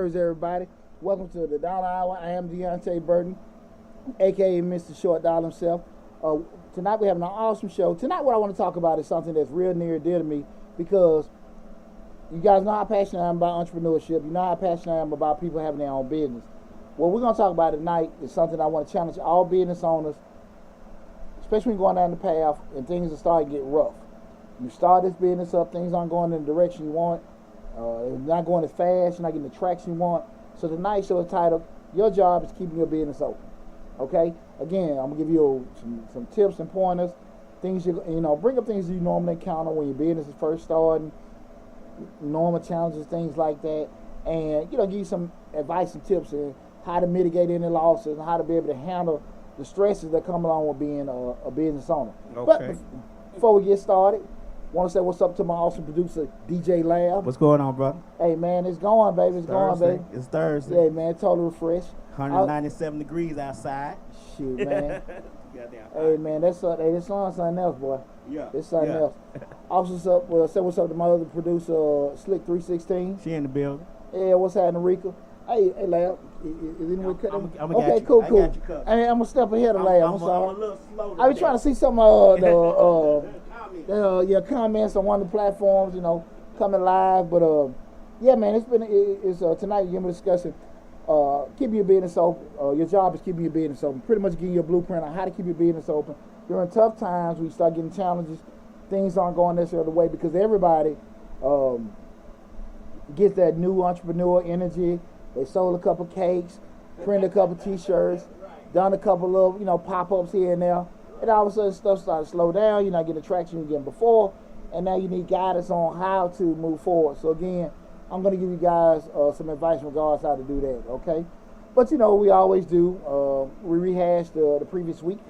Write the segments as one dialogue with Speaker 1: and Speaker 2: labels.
Speaker 1: Thursday, everybody. Welcome to the Dollar Hour. I am Deonte Burden, a.k.a. Mr. Short Dollar himself. Tonight we're having an awesome show. Tonight what I want to talk about is something that's real near and dear to me because you guys know how passionate I am about entrepreneurship. You know how passionate I am about people having their own business. What we're going to talk about tonight is something I want to challenge all business owners, especially when going down the path and things are starting to get rough. You start this business up, things aren't going in the direction you want. It's not going as fast, you're not getting the traction you want. So tonight's show is titled, Your Job is Keeping Your Business Open. Okay? Again, I'm going to give you some tips and pointers, things bring up things you normally encounter when your business is first starting, normal challenges, things like that, and give you some advice and tips on how to mitigate any losses and how to be able to handle the stresses that come along with being a business owner.
Speaker 2: Okay.
Speaker 1: But before we get started, want to say what's up to my awesome producer, DJ Lab.
Speaker 2: What's going on, brother?
Speaker 1: Hey, man, it's going, baby. It's going, baby.
Speaker 2: It's Thursday.
Speaker 1: Yeah, man, totally refreshed.
Speaker 2: 197 degrees outside.
Speaker 1: Shoot, man. Hey, man, this sun's something else, boy.
Speaker 2: Yeah.
Speaker 1: It's something else. Also, say what's up to my other producer, Slick316.
Speaker 2: She in the building.
Speaker 1: Yeah, what's happening, Rika? Hey, Lab. Is anyone cutting?
Speaker 2: Okay,
Speaker 1: cool.
Speaker 2: I got you covered.
Speaker 1: Hey, I'm going to step ahead of Lab. I'm sorry.
Speaker 2: I'm a little slow
Speaker 1: I was trying to see some your comments on one of the platforms, coming live. But yeah, man, it's tonight we're going to be discussing keeping your business open. Your job is keeping your business open. Pretty much giving you a blueprint on how to keep your business open during tough times. We start getting challenges. Things aren't going necessarily the way because everybody gets that new entrepreneur energy. They sold a couple cakes, printed a couple T-shirts, done a couple of pop-ups here and there. And all of a sudden stuff started to slow down. You're not getting the traction you were getting before. And now you need guidance on how to move forward. So again, I'm going to give you guys some advice in regards to how to do that, okay? But we always do. We rehashed the previous week.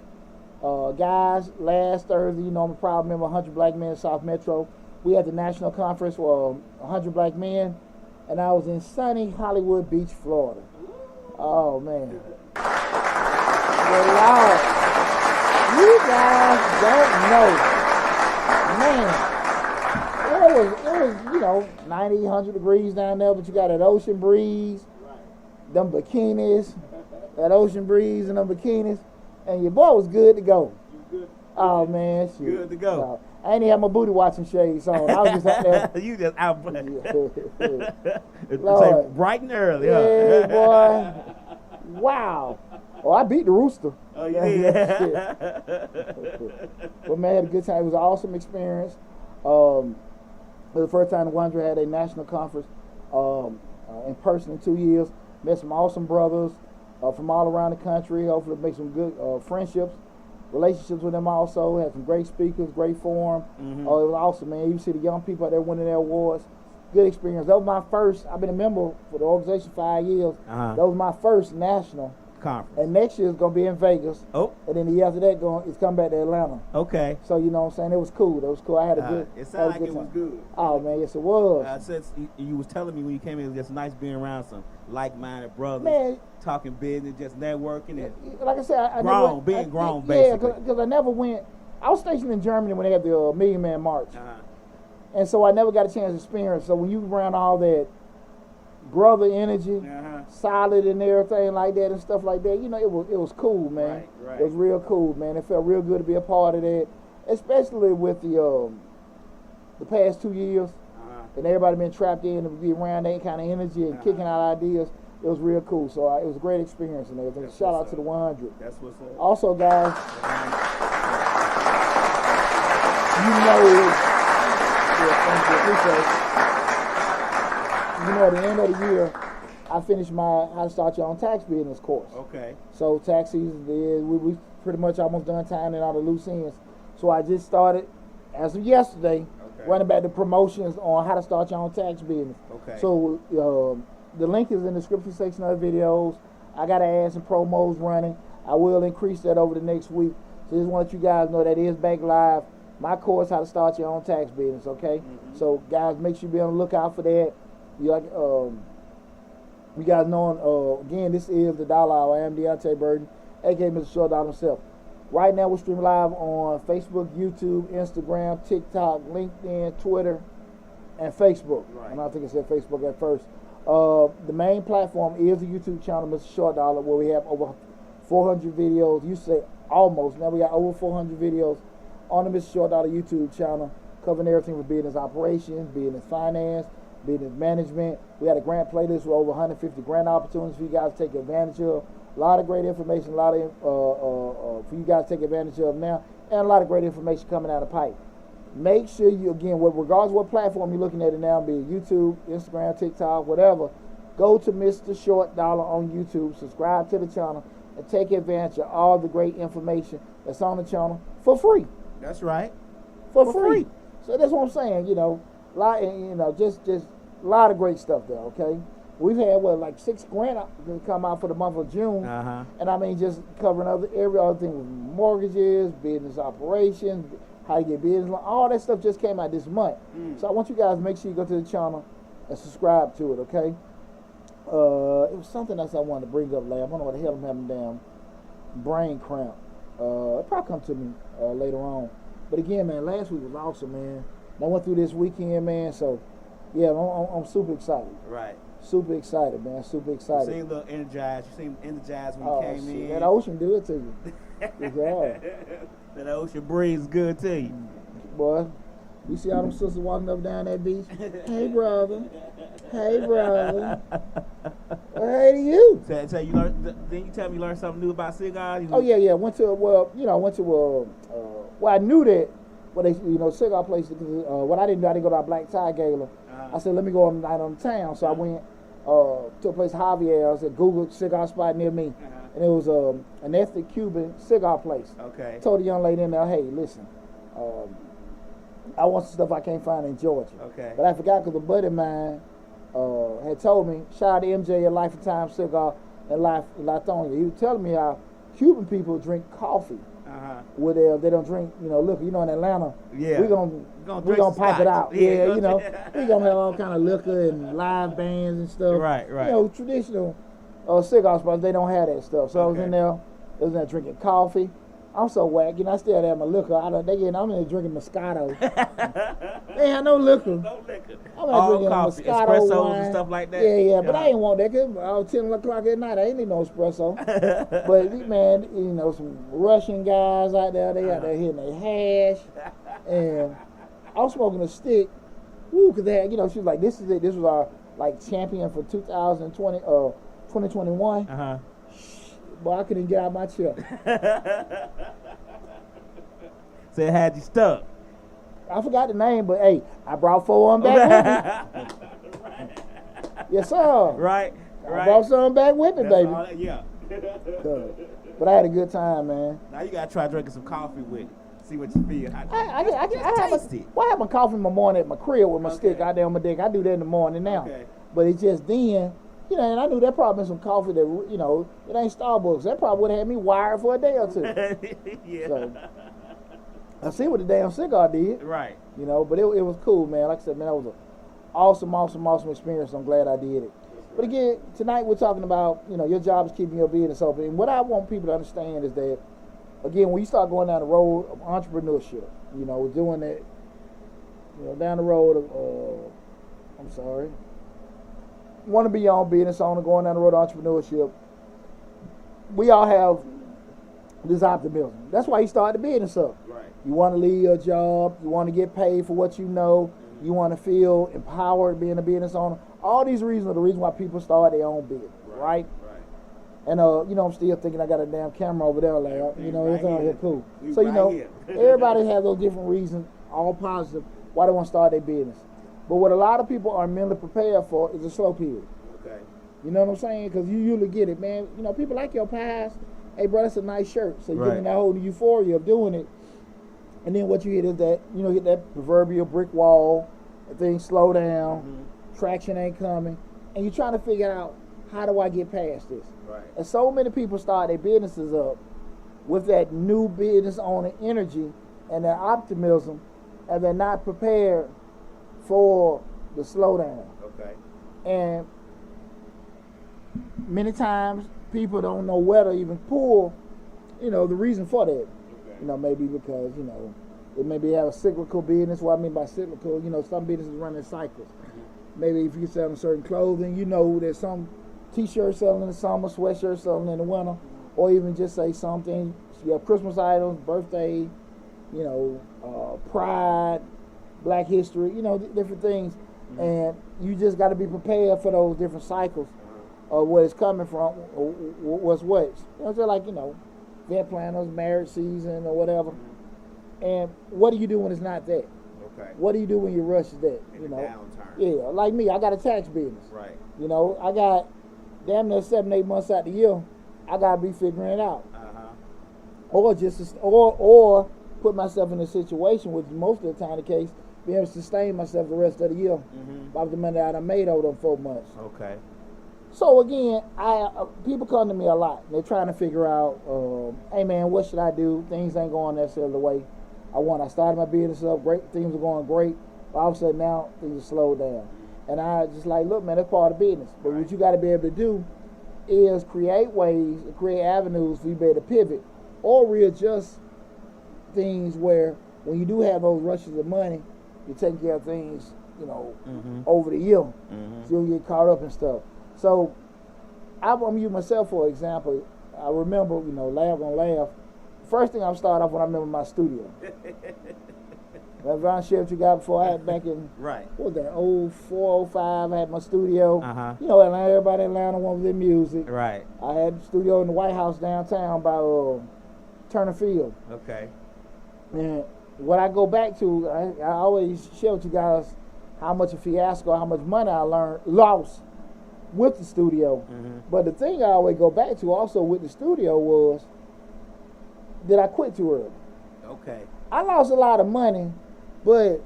Speaker 1: Guys, last Thursday, I'm a proud member of 100 Black Men South Metro. We had the national conference for 100 Black Men. And I was in sunny Hollywood Beach, Florida. Oh, man. Good Lord. You guys don't know. Man, it was 90, 100 degrees down there, but you got that ocean breeze, them bikinis, that ocean breeze and them bikinis, and your boy was good to go. Oh, man. Shit.
Speaker 2: Good to go.
Speaker 1: I ain't even have my booty watching shades on. I was just out there.
Speaker 2: You just out.
Speaker 1: Lord.
Speaker 2: Bright and early,
Speaker 1: yeah, boy. Wow. Oh, I beat the rooster.
Speaker 2: Oh, yeah.
Speaker 1: But man, I had a good time. It was an awesome experience. It was the first time the 100 had a national conference in person in 2 years. Met some awesome brothers from all around the country. Hopefully make some good friendships, relationships with them also. Had some great speakers, great forum.
Speaker 2: Mm-hmm.
Speaker 1: It was awesome, man. You see the young people out there winning their awards. Good experience. That was my first. I've been a member for the organization 5 years.
Speaker 2: Uh-huh.
Speaker 1: That was my first national
Speaker 2: conference.
Speaker 1: And next year it's going to be in Vegas.
Speaker 2: Oh.
Speaker 1: And then the year after that, it's coming back to Atlanta.
Speaker 2: Okay.
Speaker 1: So, you know what I'm saying? It was cool. I had a good
Speaker 2: It sounded like it was good.
Speaker 1: Oh, man, yes, it was.
Speaker 2: Since you was telling me when you came in, it was just nice being around some like-minded brothers.
Speaker 1: Man.
Speaker 2: Talking business, just networking. And
Speaker 1: like I said,
Speaker 2: being grown, basically.
Speaker 1: Yeah, because I never went. I was stationed in Germany when they had the Million Man March.
Speaker 2: Uh-huh.
Speaker 1: And so I never got a chance to experience. So when you around all that brother energy, solid and everything like that and stuff like that, it was cool, man.
Speaker 2: Right.
Speaker 1: It was real cool, man. It felt real good to be a part of that, especially with the past 2 years, and everybody been trapped in to be around that kind of energy and kicking out ideas. It was real cool. So it was a great experience and everything. Shout out to the 100.
Speaker 2: That's what's up.
Speaker 1: Also, guys, at the end of the year, I finished my How to Start Your Own Tax Business course.
Speaker 2: Okay. So
Speaker 1: tax season is, we pretty much almost done tying in all the loose ends. So I just started, as of yesterday, running back the promotions on how to start your own tax business.
Speaker 2: Okay.
Speaker 1: So the link is in the description section of the videos. I got ads and promos running. I will increase that over the next week. So just want you guys know that is back live. My course, How to Start Your Own Tax Business, okay? Mm-hmm. So guys, make sure you be on the lookout for that. You guys know, again, this is the Dollar Hour. I am Deonte Burden, a.k.a. Mr. Short Dollar himself. Right now, we're streaming live on Facebook, YouTube, Instagram, TikTok, LinkedIn, Twitter, and Facebook. Right. And I think I said Facebook at first. The main platform is the YouTube channel, Mr. Short Dollar, where we have over 400 videos. You say almost. Now we got over 400 videos on the Mr. Short Dollar YouTube channel, covering everything from business operations, business finance, business management. We had a grant playlist with over 150 grant opportunities for you guys to take advantage of. A lot of great information, a lot of for you guys to take advantage of now, and a lot of great information coming out of the pipe. Make sure you, again, regardless of what platform you're looking at it now, be it YouTube, Instagram, TikTok, whatever, go to Mr. Short Dollar on YouTube, subscribe to the channel, and take advantage of all the great information that's on the channel for free.
Speaker 2: That's right.
Speaker 1: For free. So that's what I'm saying, just a lot of great stuff there, okay? We've had, like 6 grant that come out for the month of June. And I mean, just covering every other thing with mortgages, business operations, how to get business loan, all that stuff just came out this month. So I want you guys to make sure you go to the channel and subscribe to it, okay? It was something else I wanted to bring up, lad. I don't know what the hell I'm having damn brain cramp. It'll probably come to me later on. But again, man, last week was awesome, man. I went through this weekend, man, so yeah, I'm super excited.
Speaker 2: Right.
Speaker 1: Super excited, man. Super excited.
Speaker 2: You seemed a little energized. You seemed energized when you came in.
Speaker 1: That ocean do it to you.
Speaker 2: That ocean breeze good to you.
Speaker 1: Boy, you see all them sisters walking up down that beach? Hey, brother. Hey, brother. Hey to you.
Speaker 2: So you learned, didn't you tell me you learned something new about cigars?
Speaker 1: Oh, yeah. Went to I knew that, cigar place, what I didn't do, I didn't go to our black tie gala. I said, let me go on the night on the town. So I went to a place, Javier. I said, Google cigar spot near me. And it was an ethnic Cuban cigar place.
Speaker 2: Okay.
Speaker 1: I told the young lady in there, hey, listen, I want some stuff I can't find in Georgia.
Speaker 2: Okay.
Speaker 1: But I forgot because a buddy of mine had told me, shout out to MJ at Life and Time Cigar and Latonia. He was telling me how Cuban people drink coffee. They don't drink, liquor. In Atlanta, we're gonna pipe it out. Yeah, we're gonna have all kind of liquor and live bands and stuff.
Speaker 2: Right.
Speaker 1: Traditional cigar spots, they don't have that stuff. So I was in there drinking coffee. I'm so whack, I still have my liquor. I'm in there drinking Moscato. They had no liquor.
Speaker 2: No liquor.
Speaker 1: I'm
Speaker 2: all
Speaker 1: drinking
Speaker 2: coffee,
Speaker 1: Moscato
Speaker 2: espressos
Speaker 1: wine.
Speaker 2: and stuff like that.
Speaker 1: Yeah, but I ain't want that because 10 o'clock at night, I ain't need no espresso. But man, some Russian guys out there, they out there hitting their hash. And I was smoking a stick. Woo, because they had, she was like, this is it. This was our champion for 2021. Boy, I couldn't get out of my chair.
Speaker 2: So it had you stuck.
Speaker 1: I forgot the name, but hey, I brought 4 on back with me. Yes, sir.
Speaker 2: Right.
Speaker 1: I brought some back with me, baby.
Speaker 2: Yeah.
Speaker 1: But I had a good time, man.
Speaker 2: Now you gotta try drinking some coffee with it. See what you feel.
Speaker 1: I have my coffee in the morning at my crib with my stick out there on my deck. I do that in the morning now.
Speaker 2: Okay.
Speaker 1: But it's just then, and I knew that probably been some coffee that, it ain't Starbucks. That probably would have had me wired for a day or two.
Speaker 2: Yeah.
Speaker 1: So, I see what the damn cigar did.
Speaker 2: Right.
Speaker 1: But it was cool, man. Like I said, man, that was an awesome experience. I'm glad I did it. But again, tonight we're talking about, your job is keeping your business open. And what I want people to understand is that, again, when you start going down the road of entrepreneurship, doing that, down the road of, want to be your own business owner, going down the road of entrepreneurship, we all have this optimism. That's why you start the business up.
Speaker 2: Right.
Speaker 1: You want to leave your job. You want to get paid for what you know. You want to feel empowered being a business owner. All these reasons are the reason why people start their own business, right? And, I'm still thinking I got a damn camera over there, like, it's all here cool. So, everybody has those different reasons, all positive, why they want to start their business. But what a lot of people are mentally prepared for is a slow period.
Speaker 2: Okay.
Speaker 1: You know what I'm saying? Because you usually get it, man. People like your pies. Hey, bro, that's a nice shirt. So you're getting that whole euphoria of doing it. And then what you hit is that, hit that proverbial brick wall. Things slow down. Traction ain't coming. And you're trying to figure out, how do I get past this?
Speaker 2: Right.
Speaker 1: And so many people start their businesses up with that new business owner energy and that optimism, and they're not prepared for the slowdown.
Speaker 2: Okay. And
Speaker 1: many times people don't know where to even pull, the reason for that. Okay. Maybe because, they maybe have a cyclical business. What I mean by cyclical, some businesses run in cycles. maybe if you're selling certain clothing, you know there's some t-shirts selling in the summer, sweatshirts selling in the winter, or even just say something, you have Christmas items, birthday, you know, pride, Black history, you know, different things. And you just got to be prepared for those different cycles of where it's coming from, or what's what. You know, just like, you know, event planners, marriage season, or whatever. And what do you do when it's not that?
Speaker 2: Okay.
Speaker 1: What do you do when your rush is that?
Speaker 2: In
Speaker 1: you
Speaker 2: the
Speaker 1: know,
Speaker 2: downturn.
Speaker 1: yeah, like me, I got a tax business.
Speaker 2: Right.
Speaker 1: You know, I got damn near 7-8 months out the year. I gotta be figuring it out, or just or put myself in a situation, which is most of the time the case, be able to sustain myself the rest of the year by the money that I made over them 4 months.
Speaker 2: Okay.
Speaker 1: So again, people come to me a lot. They're trying to figure out, hey man, what should I do? Things ain't going necessarily the way I want. I started my business up, great, things are going great. But all of a sudden now things are slowed down. And I just like, look man, that's part of business. But what you got to be able to do is create ways, create avenues for you to be able to pivot or readjust things where when you do have those rushes of money, you're taking care of things, you know, over the year. So you don't get caught up in stuff. So I'm using myself for example. I remember, you know, laugh. First thing I started off when I remember my studio. That Von Shift you got before I had back in what was that, 04, 05, I had my studio. You know, Atlanta, everybody in Atlanta wanted their music.
Speaker 2: Right.
Speaker 1: I had the studio in the White House downtown by Turner Field.
Speaker 2: Okay.
Speaker 1: And what I go back to, I always share with you guys how much a fiasco, how much money I lost with the studio. But the thing I always go back to also with the studio was that I quit too early.
Speaker 2: Okay.
Speaker 1: I lost a lot of money, but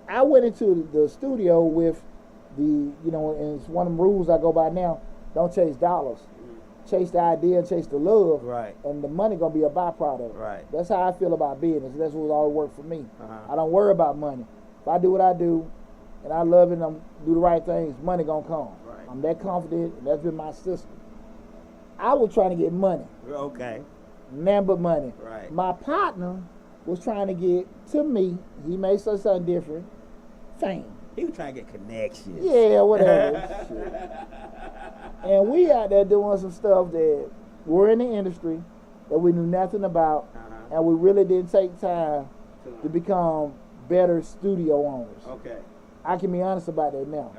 Speaker 1: I went into the studio with the, you know, and it's one of the rules I go by now, don't chase dollars. Chase the idea and chase the love.
Speaker 2: Right.
Speaker 1: And the money gonna be a byproduct.
Speaker 2: Right.
Speaker 1: That's how I feel about business. That's what always worked for me. I don't worry about money. If I do what I do and I love it and I do the right things, money gonna come.
Speaker 2: Right.
Speaker 1: I'm that confident, and that's been my system. I was trying to get money.
Speaker 2: Okay.
Speaker 1: Nothing but money.
Speaker 2: Right.
Speaker 1: My partner was trying to get, to me, he may say something different, fame.
Speaker 2: He was trying to get connections.
Speaker 1: Yeah, whatever. Shit. And we out there doing some stuff that we're in the industry that we knew nothing about, and we really didn't take time to become better studio owners.
Speaker 2: Okay.
Speaker 1: I can be honest about that now.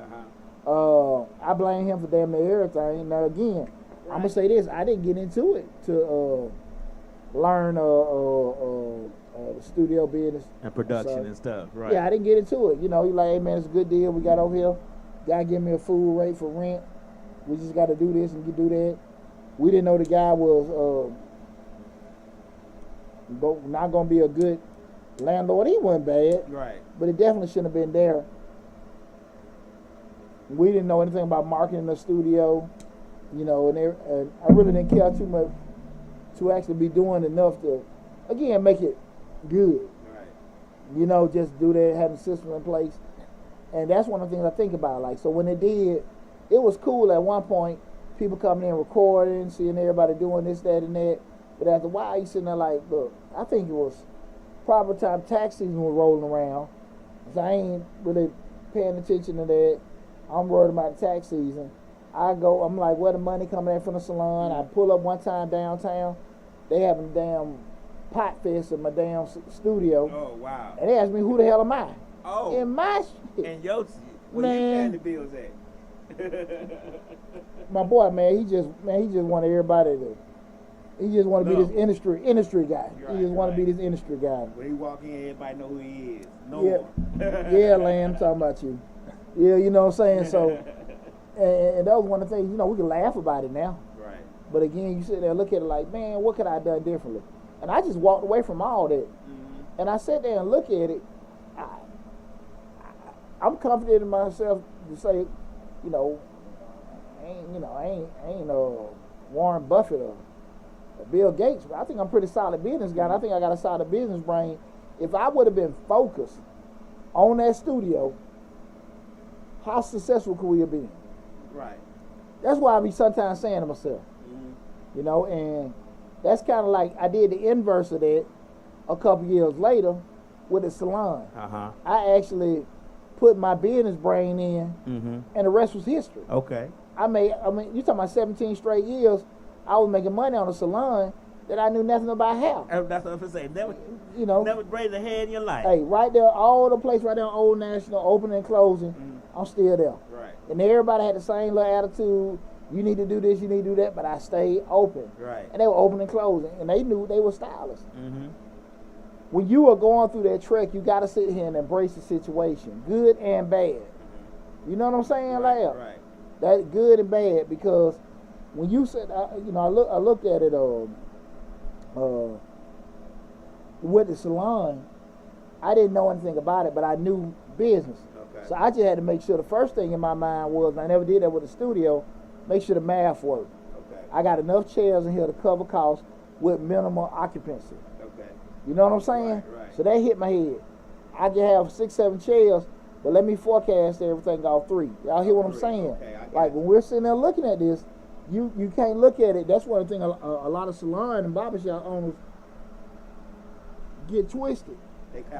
Speaker 1: I blame him for damn near everything. Now again, I'm gonna say this: I didn't get into it to learn the studio business
Speaker 2: and production and stuff. Right.
Speaker 1: Yeah, I didn't get into it. You know, he like, hey man, it's a good deal we got over here. Gotta give me a full rate for rent. We just got to do this and do that. We didn't know the guy was not gonna be a good landlord. He wasn't bad,
Speaker 2: right?
Speaker 1: But it definitely shouldn't have been there. We didn't know anything about marketing the studio, you know, and I really didn't care too much to actually be doing enough to, again, make it good.
Speaker 2: Right.
Speaker 1: You know, just do that, have a system in place. And that's one of the things I think about. Like, so when it did, it was cool at one point, people coming in recording, seeing everybody doing this, that, and that. But after a while, you sitting there like, look, I think it was proper time tax season was rolling around. So I ain't really paying attention to that. I'm worried about the tax season. I'm like, where the money coming in from the salon? I pull up one time downtown. They having a damn pot fest in my damn studio.
Speaker 2: Oh, wow.
Speaker 1: And they asked me, who the hell am I?
Speaker 2: Oh.
Speaker 1: In my shit.
Speaker 2: And your where you paying the bills at?
Speaker 1: My boy, man, he just wanted everybody to. He just want to be this industry guy. He just want to be this industry guy.
Speaker 2: When he walk in, everybody know who he is.
Speaker 1: Yeah, Lamb, I'm talking about you. Yeah, you know what I'm saying? So, and that was one of the things, you know, we can laugh about it now.
Speaker 2: Right.
Speaker 1: But again, you sit there and look at it like, man, what could I have done differently? And I just walked away from all that. And I sat there and look at it. I'm confident in myself to say, you know, I ain't Warren Buffett or Bill Gates, but I think I'm a pretty solid business guy. And I think I got a solid business brain. If I would have been focused on that studio, how successful could we have been?
Speaker 2: Right.
Speaker 1: That's why I be sometimes saying to myself, you know, and that's kind of like I did the inverse of that a couple years later with the salon. I actually put my business brain in, and the rest was history.
Speaker 2: Okay.
Speaker 1: I mean, you talking about 17 straight years, I was making money on a salon that I knew nothing about how.
Speaker 2: That's what I'm saying. Never,
Speaker 1: you know,
Speaker 2: never braided a hair in your life.
Speaker 1: Hey, right there, all the place right there on Old National, opening and closing, I'm still there.
Speaker 2: Right.
Speaker 1: And everybody had the same little attitude. You need to do this, you need to do that, but I stayed open.
Speaker 2: Right.
Speaker 1: And they were opening and closing, and they knew they were stylists. When you are going through that trek, you got to sit here and embrace the situation, good and bad. You know what I'm saying, Lab?
Speaker 2: Right.
Speaker 1: That's good and bad, because when you said, you know, I looked at it with the salon, I didn't know anything about it, but I knew business.
Speaker 2: Okay.
Speaker 1: So I just had to make sure the first thing in my mind was, and I never did that with the studio, make sure the math worked.
Speaker 2: Okay.
Speaker 1: I got enough chairs in here to cover costs with minimal occupancy.
Speaker 2: Okay.
Speaker 1: You know what I'm saying?
Speaker 2: Right.
Speaker 1: So that hit my head. I can have 6, 7 chairs, but let me forecast everything off 3. Y'all hear what I'm saying?
Speaker 2: Okay,
Speaker 1: like when we're sitting there looking at this, you can't look at it. That's one thing a lot of salon and barbershop owners get twisted.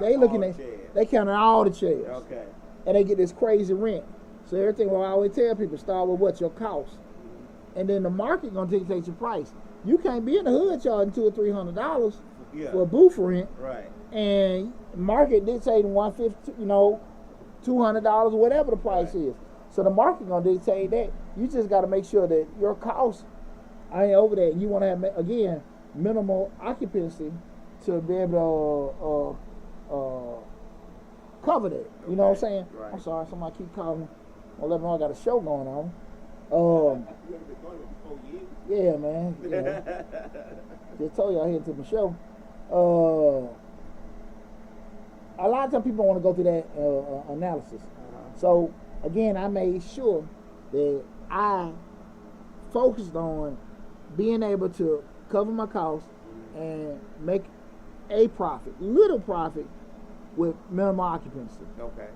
Speaker 1: They looking at, they counting all the chairs.
Speaker 2: Okay.
Speaker 1: And they get this crazy rent. So everything, well, I always tell people, start with what your cost. And then the market gonna dictate your price. You can't be in the hood charging $200 or $300 for a booth rent.
Speaker 2: Right.
Speaker 1: And market dictating $150, you know, $200, whatever the price is. So the market gonna dictate that. You just gotta make sure that your costs ain't over that. And you wanna have, again, minimal occupancy to be able to cover that. You know what I'm saying?
Speaker 2: Right.
Speaker 1: I'm sorry, somebody keep calling me. I'll let them know I got a show going on. Yeah, man. Yeah. Just told you I head to the show. A lot of times people want to go through that analysis. So again, I made sure that I focused on being able to cover my costs and make a profit, little profit, with minimal occupancy.
Speaker 2: Okay.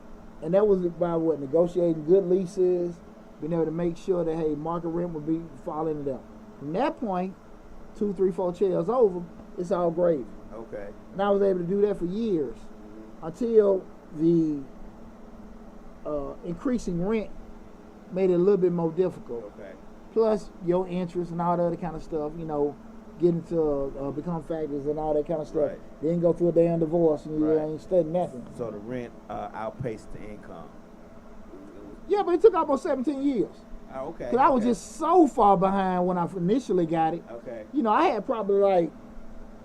Speaker 1: And that was by what, negotiating good leases, being able to make sure that, hey, market rent would be falling it up. From that point, 2, 3, 4 chairs over, it's all gravy.
Speaker 2: Okay.
Speaker 1: And I was able to do that for years until the increasing rent made it a little bit more difficult.
Speaker 2: Okay.
Speaker 1: Plus your interest and all the other kind of stuff, you know, getting to become factors and all that kind of stuff.
Speaker 2: Right.
Speaker 1: Then go through a damn divorce and you ain't studying nothing.
Speaker 2: So the rent outpaced the income.
Speaker 1: Yeah, but it took almost 17 years.
Speaker 2: Oh, okay.
Speaker 1: Because I was just so far behind when I initially got it.
Speaker 2: Okay.
Speaker 1: You know, I had probably like,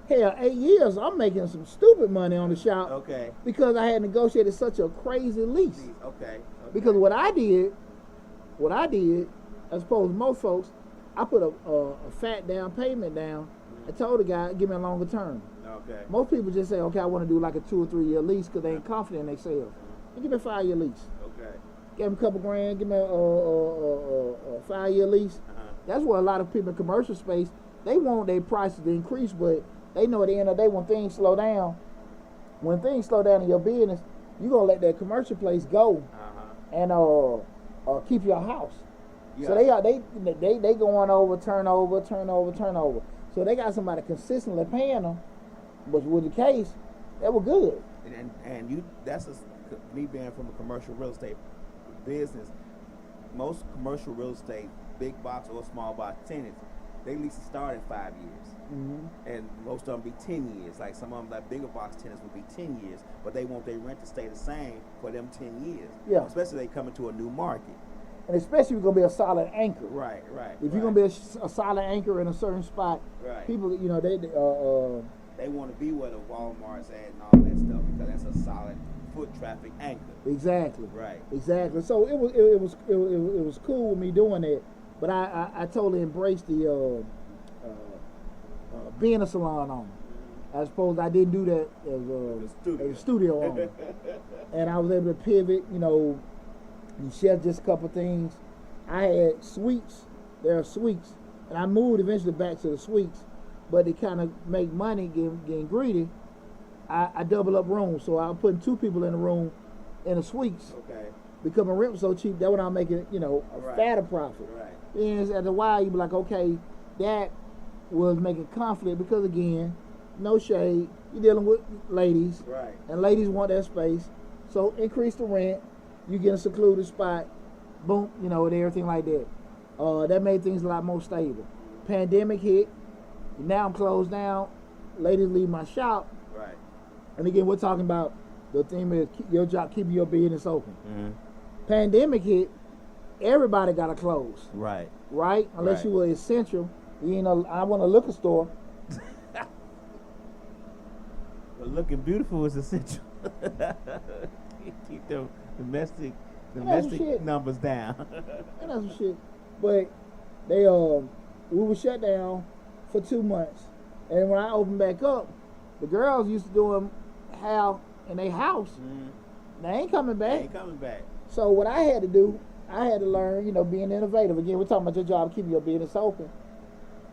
Speaker 1: hell, 8 years. I'm making some stupid money on the shop.
Speaker 2: Okay.
Speaker 1: Because I had negotiated such a crazy lease.
Speaker 2: Okay.
Speaker 1: Because what I did, as opposed to most folks, I put a fat down payment down. I told the guy, give me a longer term.
Speaker 2: Okay.
Speaker 1: Most people just say, okay, I want to do like a 2 or 3 year lease because they ain't confident in themselves. Give me a 5 year lease.
Speaker 2: Okay.
Speaker 1: Give them a couple grand, give me a 5 year lease. That's what a lot of people in commercial space, they want their prices to increase, but they know at the end of the day when things slow down in your business, you're going to let that commercial place go and keep your house. Yeah. So they going over, turnover. So they got somebody consistently paying them, but with the case, that was good.
Speaker 2: And you, that's me being from a commercial real estate business. Most commercial real estate, big box or small box tenants, they leases start at 5 years, and most of them be 10 years. Like some of them, like bigger box tenants, would be 10 years, but they want their rent to stay the same for them 10 years. Yeah, especially they come into a new market.
Speaker 1: And especially if you're going to be a solid anchor.
Speaker 2: Right.
Speaker 1: If you're going to be a solid anchor in a certain spot, people, you know,
Speaker 2: they want to be where the Walmart's at and all that stuff because that's a solid foot traffic anchor. Exactly. Right.
Speaker 1: Exactly. So it was cool with me doing that, but I totally embraced the being a salon owner. I suppose I didn't do that as a studio owner, and I was able to pivot, you know. You share just a couple things. I had suites. There are suites. And I moved eventually back to the suites. But to kind of make money, getting greedy, I double up rooms. So I'm putting 2 people in a room in the suites. Okay. Because my rent was so cheap, that when I'm making, you know, a fatter profit. Right. And after a while, you be like, okay, that was making conflict because, again, no shade. You're dealing with ladies. Right. And ladies want that space. So increase the rent. You get a secluded spot, boom, you know, and everything like that. That made things a lot more stable. Pandemic hit. Now I'm closed down. Ladies leave my shop.
Speaker 2: Right.
Speaker 1: And again, we're talking about the theme is your job, keeping your business open.
Speaker 2: Mm-hmm.
Speaker 1: Pandemic hit. Everybody got to close.
Speaker 2: Right.
Speaker 1: Right? Unless
Speaker 2: Right.
Speaker 1: you were essential. You know, I want a liquor store.
Speaker 2: But looking beautiful is essential. Keep the domestic numbers down.
Speaker 1: And that's some shit. But they we were shut down for 2 months. And when I opened back up, the girls used to do them how in their house.
Speaker 2: Mm-hmm.
Speaker 1: They ain't coming back.
Speaker 2: They ain't coming back.
Speaker 1: So what I had to do, I had to learn, you know, being innovative. Again, we're talking about your job, keeping your business open.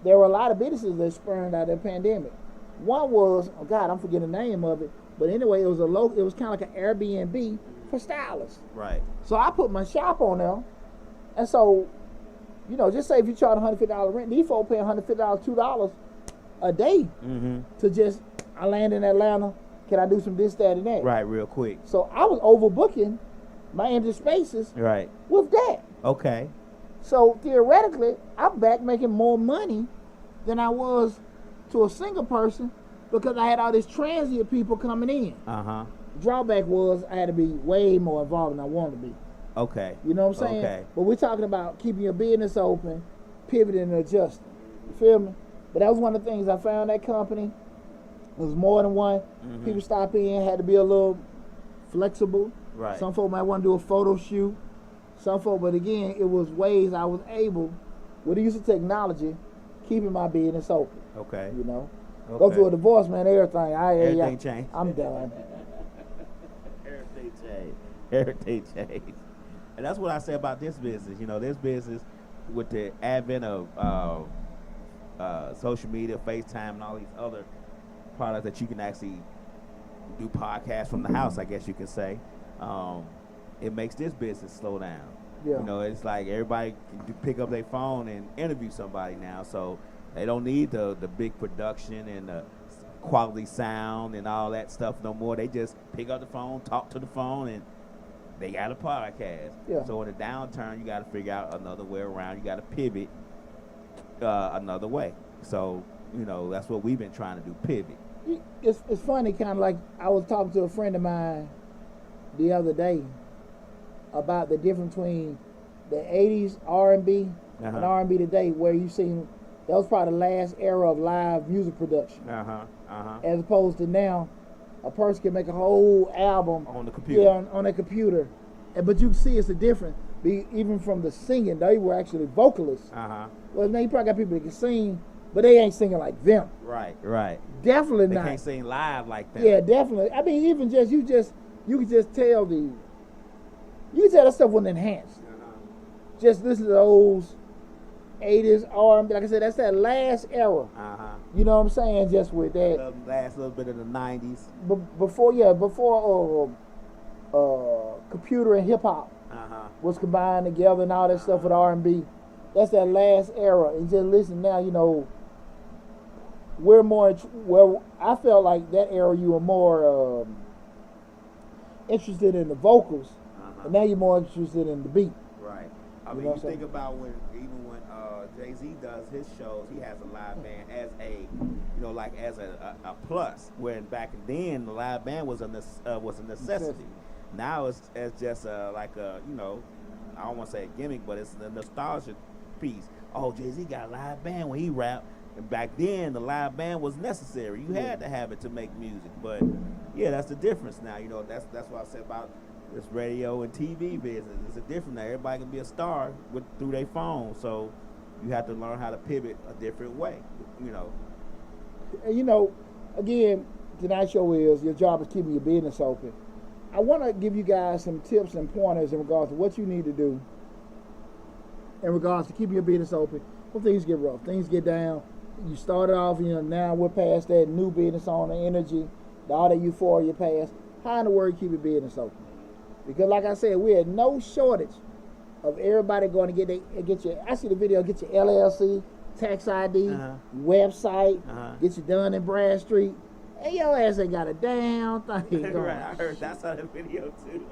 Speaker 1: There were a lot of businesses that spurned out of the pandemic. One was, oh God, I'm forgetting the name of it. But anyway, it was it was kind of like an Airbnb for stylists.
Speaker 2: Right.
Speaker 1: So I put my shop on there. And so, you know, just say if you charge $150 rent, these folks paying $150, $2 a day to just, I land in Atlanta, can I do some this, that, and that?
Speaker 2: Right, real quick.
Speaker 1: So I was overbooking my empty spaces
Speaker 2: Right.
Speaker 1: with that.
Speaker 2: Okay.
Speaker 1: So theoretically, I'm back making more money than I was to a single person because I had all these transient people coming in.
Speaker 2: Uh-huh.
Speaker 1: Drawback was I had to be way more involved than I wanted to be.
Speaker 2: Okay.
Speaker 1: You know what I'm saying?
Speaker 2: Okay.
Speaker 1: But we're talking about keeping your business open, pivoting and adjusting. You feel me? But that was one of the things I found that company. It was more than one.
Speaker 2: Mm-hmm.
Speaker 1: People stop in, had to be a little flexible.
Speaker 2: Right.
Speaker 1: Some folk might want to do a photo shoot. Some folk, but again, it was ways I was able, with the use of technology, keeping my business open.
Speaker 2: Okay.
Speaker 1: You know?
Speaker 2: Okay.
Speaker 1: Go through a divorce, man, everything.
Speaker 2: Everything changed.
Speaker 1: I'm done.
Speaker 2: Everything changed. Everything changed. And that's what I say about this business. You know, this business, with the advent of social media, FaceTime, and all these other products that you can actually do podcasts from the house, I guess you can say, it makes this business slow down.
Speaker 1: Yeah.
Speaker 2: You know, it's like everybody can pick up their phone and interview somebody now, so they don't need the big production and the quality sound and all that stuff no more. They just pick up the phone, talk to the phone, and they got a podcast.
Speaker 1: Yeah.
Speaker 2: So in a downturn, you got to figure out another way around. You got to pivot another way. So, you know, that's what we've been trying to do, pivot.
Speaker 1: It's funny, kind of like I was talking to a friend of mine the other day about the difference between the 80s R&B and R&B today, where you seen that was probably the last era of live music production. As opposed to now, a person can make a whole album
Speaker 2: on the computer.
Speaker 1: Yeah, on a computer. But you can see it's a difference. Even from the singing, they were actually vocalists. Well, now you probably got people that can sing, but they ain't singing like them.
Speaker 2: Right, right.
Speaker 1: Definitely
Speaker 2: they
Speaker 1: not.
Speaker 2: They can't sing live like that.
Speaker 1: Yeah, definitely. I mean, even you can just tell that stuff wasn't enhanced. Just listen to those 80s R&B. Like I said, that's that last era. You know what I'm saying? Just with that.
Speaker 2: Last little bit of the 90s.
Speaker 1: Before computer and hip hop was combined together and all that stuff with R&B. That's that last era. And just listen now, you know, we're more, well, I felt like that era you were more interested in the vocals, and now you're more interested in the beat.
Speaker 2: Right. I mean, you think about when Jay-Z does his shows, he has a live band as a plus. When back then the live band was a necessity. Now it's just like a, you know, I don't want to say a gimmick, but it's the nostalgia piece. Oh, Jay-Z got a live band when he rapped. And back then, the live band was necessary. You had to have it to make music. But yeah, that's the difference now. You know, that's what I said about this radio and TV business. It's a different now. Everybody can be a star through their phone. So you have to learn how to pivot a different way. You know.
Speaker 1: And you know, again, tonight's show is your job is keeping your business open. I want to give you guys some tips and pointers in regards to what you need to do in regards to keeping your business open when things get rough, things get down. You started off, you know, now we're past that new business on the energy, all that euphoria past. How in the world keep your business open? Because like I said, we had no shortage of everybody going to get your, I see the video, get your LLC, tax ID, website, get you done in Bradstreet. Hey, your ass ain't got a damn thing going.
Speaker 2: Right, I heard that's on the video too.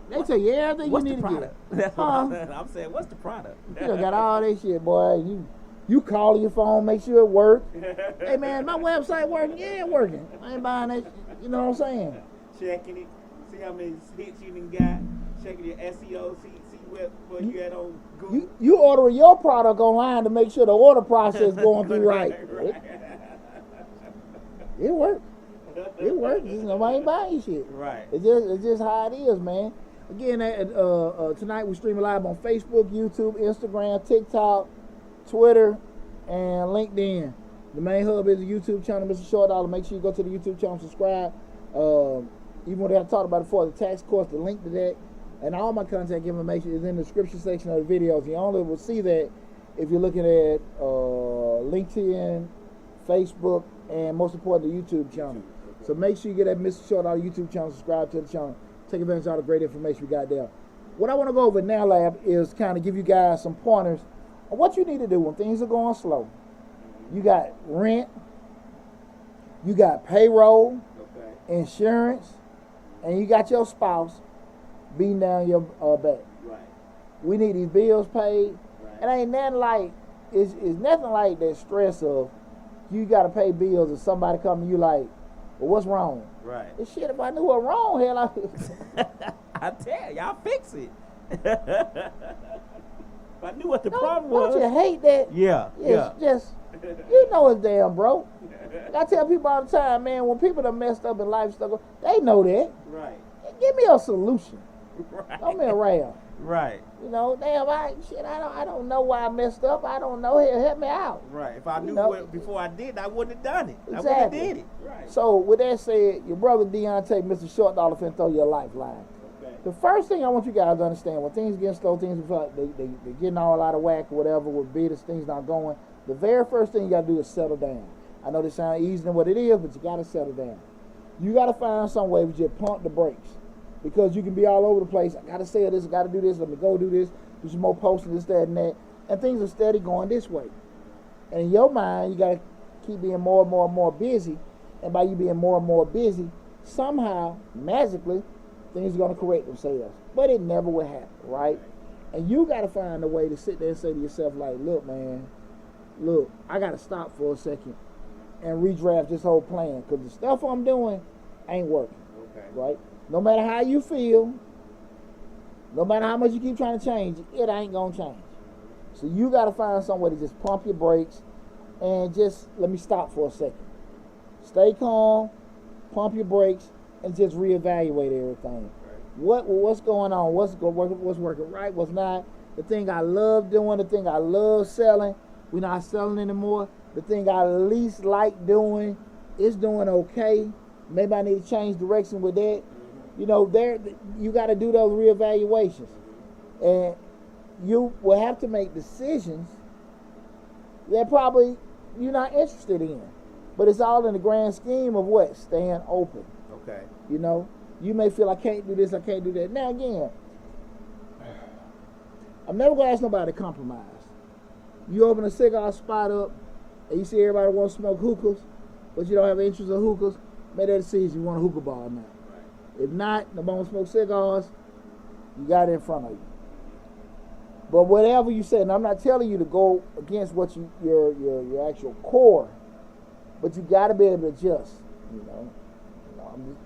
Speaker 1: They tell you everything
Speaker 2: What's
Speaker 1: you
Speaker 2: the
Speaker 1: need to
Speaker 2: product?
Speaker 1: get.
Speaker 2: That's what I'm saying. What's the product?
Speaker 1: You done got all that shit, boy. You call your phone, make sure it works. Hey man, my website working? Yeah, it working. I ain't buying that. You know what I'm saying?
Speaker 2: Checking it. See how many hits you done got. Checking your SEO. See where you at on Google.
Speaker 1: You ordering your product online to make sure the order process going through right. It works. It works. Nobody ain't buying shit.
Speaker 2: Right.
Speaker 1: It's just how it is, man. Again, tonight we're streaming live on Facebook, YouTube, Instagram, TikTok, Twitter, and LinkedIn. The main hub is the YouTube channel, Mr. Short Dollar. Make sure you go to the YouTube channel, subscribe. Even when I talked about it before, the tax course, the link to that, and all my contact information is in the description section of the videos. You only will see that if you're looking at LinkedIn, Facebook, and most importantly, the YouTube channel. So make sure you get that Mr. Short Dollar YouTube channel, subscribe to the channel, take advantage of all the great information we got there. What I want to go over now, Lab, is kind of give you guys some pointers on what you need to do when things are going slow. You got rent, you got payroll, insurance, and you got your spouse beating down your back.
Speaker 2: Right.
Speaker 1: We need these bills paid.
Speaker 2: Right.
Speaker 1: It ain't nothing like, it's nothing like that stress of you got to pay bills and somebody come to you like, well, what's wrong?
Speaker 2: Right.
Speaker 1: This shit, if I knew what wrong, hell,
Speaker 2: I tell y'all fix it. If I knew what the problem was.
Speaker 1: Don't you hate that?
Speaker 2: Yeah.
Speaker 1: It's just, you know it's damn broke. I tell people all the time, man, when people done messed up in life stuff, they know that.
Speaker 2: Right.
Speaker 1: Give me a solution.
Speaker 2: Right.
Speaker 1: Don't be around.
Speaker 2: Right.
Speaker 1: You know, damn, I don't know why I messed up. I don't know. Help me out.
Speaker 2: Right. If I knew what before I did, I wouldn't have done it.
Speaker 1: Exactly.
Speaker 2: I wouldn't have did it. Right.
Speaker 1: So with that said, your brother Deonte, Mr. Short Dollar, finna throw you a lifeline.
Speaker 2: Okay.
Speaker 1: The first thing I want you guys to understand, when things get slow, things they getting all out of whack or whatever with business, things not going, the very first thing you gotta do is settle down. I know this sounds easier than what it is, but you gotta settle down. You gotta find some way to just pump the brakes. Because you can be all over the place. I gotta say this, I gotta do this, let me go do this, do some more posting, this, that, and that. And things are steady going this way. And in your mind, you gotta keep being more and more and more busy. And by you being more and more busy, somehow, magically, things are gonna correct themselves. But it never will happen, right? And you gotta find a way to sit there and say to yourself, like, look, man, look, I gotta stop for a second and redraft this whole plan. Because the stuff I'm doing ain't working, right? No matter how you feel, no matter how much you keep trying to change, it ain't gonna change. So you gotta find some way to just pump your brakes and just let me stop for a second. Stay calm, pump your brakes, and just reevaluate everything. What's going on? What's working right? What's not? The thing I love doing, the thing I love selling, we're not selling anymore. The thing I least like doing is doing okay. Maybe I need to change direction with that. You know, you got to do those reevaluations, and you will have to make decisions that probably you're not interested in, but it's all in the grand scheme of what? Staying open.
Speaker 2: Okay.
Speaker 1: You know, you may feel I can't do this, I can't do that. Now again, I'm never gonna ask nobody to compromise. You open a cigar spot up, and you see everybody wants to smoke hookahs, but you don't have interest in hookahs. Make that decision. You want a hookah bar or not. If not, nobody wants to smoke cigars, you got it in front of you. But whatever you say, and I'm not telling you to go against what your actual core, but you got to be able to adjust. You know I'm just,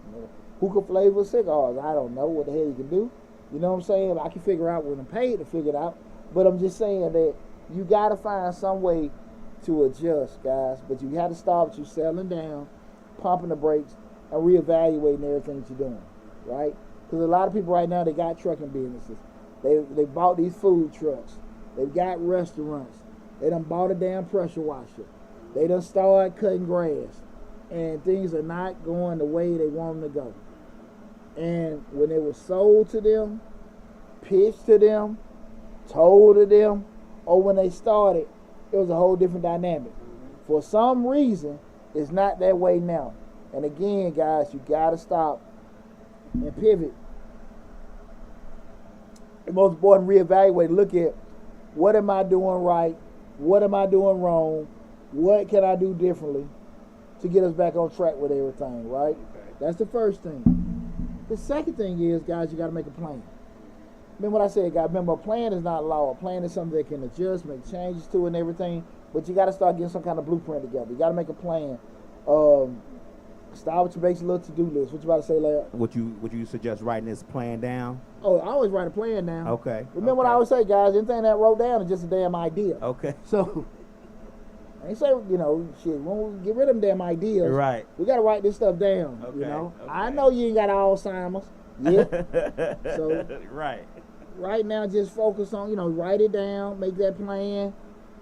Speaker 1: hookah flavor cigars. I don't know what the hell you can do. You know what I'm saying? I can figure out when I'm paid to figure it out. But I'm just saying that you got to find some way to adjust, guys. But you got to start with you settling down, pumping the brakes, and reevaluating everything that you're doing, right? Because a lot of people right now, they got trucking businesses. They bought these food trucks. They've got restaurants. They done bought a damn pressure washer. They done started cutting grass. And things are not going the way they want them to go. And when it was sold to them, pitched to them, told to them, or when they started, it was a whole different dynamic. For some reason, it's not that way now. And again, guys, you got to stop and pivot. The most important, reevaluate, look at what am I doing right? What am I doing wrong? What can I do differently to get us back on track with everything, right? Okay. That's the first thing. The second thing is, guys, you got to make a plan. Remember what I said, guys. Remember, a plan is not law. A plan is something that can adjust, make changes to, and everything. But you got to start getting some kind of blueprint together. You got to make a plan. Start with your basic little to-do list. What you about to say, Larry?
Speaker 2: Would you suggest writing this plan down?
Speaker 1: Oh, I always write a plan down.
Speaker 2: Okay.
Speaker 1: Remember what I always say, guys? Anything that I wrote down is just a damn idea.
Speaker 2: Okay.
Speaker 1: So, I ain't say, shit, when we get rid of them damn ideas,
Speaker 2: Right.
Speaker 1: we got to write this stuff down,
Speaker 2: Okay.
Speaker 1: I know you ain't got Alzheimer's. Yeah. So,
Speaker 2: right.
Speaker 1: Right now, just focus on, write it down, make that plan.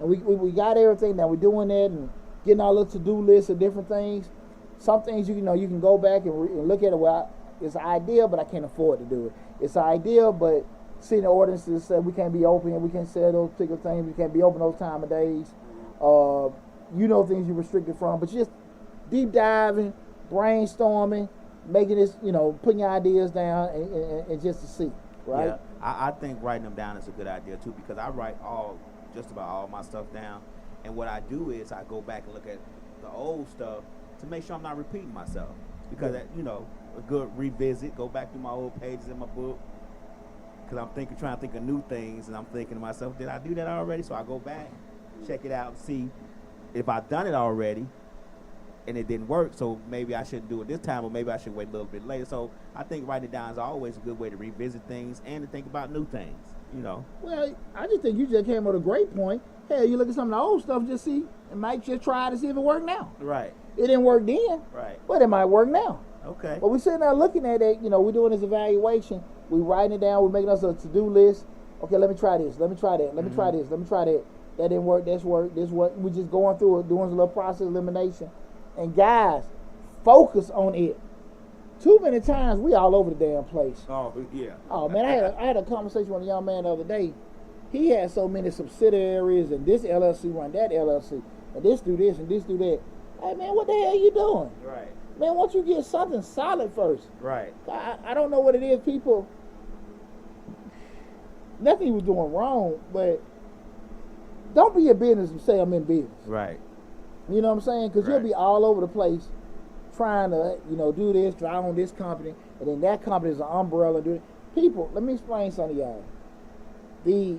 Speaker 1: And we got everything now. We're doing that and getting our little to-do list of different things. Some things, you can go back and look at it. Well, it's an idea, but I can't afford to do it. It's an idea, but seeing the ordinances said we can't be open and we can't sell those particular things. We can't be open those time of days. Things you're restricted from. But just deep diving, brainstorming, making this, putting your ideas down and just to see, right?
Speaker 2: Yeah. I think writing them down is a good idea too, because I write just about all my stuff down, and what I do is I go back and look at the old stuff to make sure I'm not repeating myself, because a good revisit, go back through my old pages in my book, because I'm trying to think of new things, and I'm thinking to myself, did I do that already? So I go back, check it out, and see if I've done it already and it didn't work, so maybe I shouldn't do it this time, or maybe I should wait a little bit later. So I think writing it down is always a good way to revisit things and to think about new things,
Speaker 1: Well, I just think you just came with a great point. Hell, you look at some of the old stuff, just see, and might just try to see if it worked now.
Speaker 2: Right.
Speaker 1: It didn't work then,
Speaker 2: right,
Speaker 1: but it might work now.
Speaker 2: Okay.
Speaker 1: But we're sitting there looking at it, we're doing this evaluation, we're writing it down, we're making us a to-do list. Okay, let me try this, let me try that, let me try this, let me try that. That didn't work, this worked, this worked. We're just going through it, doing a little process elimination. And guys, focus on it. Too many times we all over the damn place.
Speaker 2: Oh, yeah.
Speaker 1: Oh, man, I had a conversation with a young man the other day. He had so many subsidiaries, and this LLC run that LLC, and this do this and this do that. Hey, man, what the hell are you doing?
Speaker 2: Right.
Speaker 1: Man, why don't you get something solid first?
Speaker 2: Right.
Speaker 1: I don't know what it is, people. Nothing he was doing wrong, but don't be in business and say I'm in business.
Speaker 2: Right.
Speaker 1: You know what I'm saying? Because you'll be all over the place trying to, do this, because I own this company, and then that company is an umbrella. People, let me explain something to y'all. The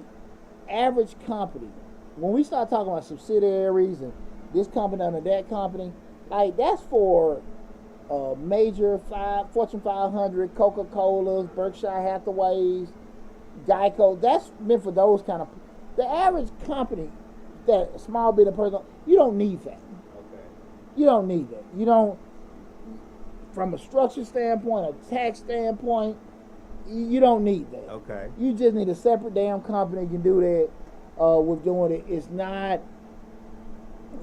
Speaker 1: average company, when we start talking about subsidiaries and this company under that company, like that's for major Fortune 500, Coca-Colas, Berkshire Hathaways, Geico. That's meant for those kind of. The average company, that small business person, you don't need that.
Speaker 2: Okay.
Speaker 1: You don't need that. You don't, from a structure standpoint, a tax standpoint, you don't need that.
Speaker 2: Okay.
Speaker 1: You just need a separate damn company can do that with doing it. It's not,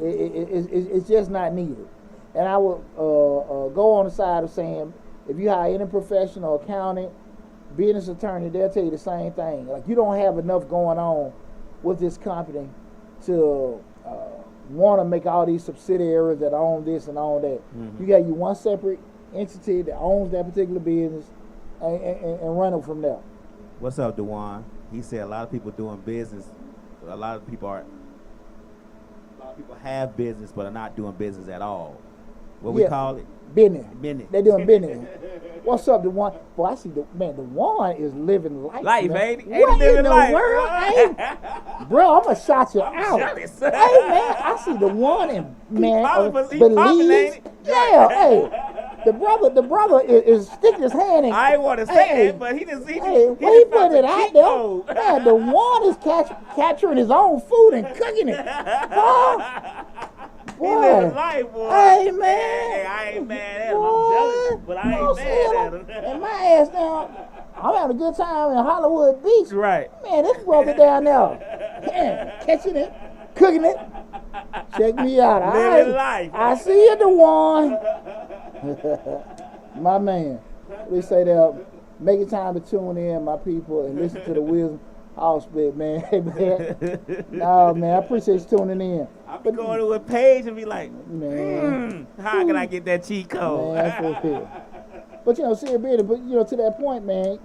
Speaker 1: it's just not needed. And I would go on the side of saying, if you hire any professional accountant, business attorney, they'll tell you the same thing. Like, you don't have enough going on with this company to want to make all these subsidiaries that own this and own that. Mm-hmm. You got you one separate entity that owns that particular business and run it from there.
Speaker 2: What's up, Dewan? He said a lot of people doing business. A lot of people have business but are not doing business at all. What we call it?
Speaker 1: Business.
Speaker 2: Business.
Speaker 1: They're doing business. What's up, Dewan? Boy, I see Dewan is living life.
Speaker 2: Life, ain't he?
Speaker 1: What in the
Speaker 2: life.
Speaker 1: world? Hey, bro, I'm gonna shout you out.
Speaker 2: Jealous.
Speaker 1: Hey, man, I see Dewan and man believes. Yeah, hey, the brother is sticking his hand in.
Speaker 2: I ain't want to say it, but he just
Speaker 1: he put it out there. Man, Dewan is capturing his own food and cooking it. Huh?
Speaker 2: He living life, boy.
Speaker 1: Hey, man.
Speaker 2: Hey, I ain't mad at him. I'm jealous, but I ain't mad at him.
Speaker 1: And my ass down, I'm having a good time in Hollywood Beach.
Speaker 2: Right.
Speaker 1: Man, this brother down there, man, catching it, cooking it. Check me out.
Speaker 2: Living life.
Speaker 1: I see you, Dewan. My man. We say that, make it time to tune in, my people, and listen to the wisdom. I'll spit, man. Hey, man. No, man, I appreciate you tuning in.
Speaker 2: I'll be going to a page and be like, man, how can I get that cheat code?
Speaker 1: Man, that's what But, serious business, but, to that point, man,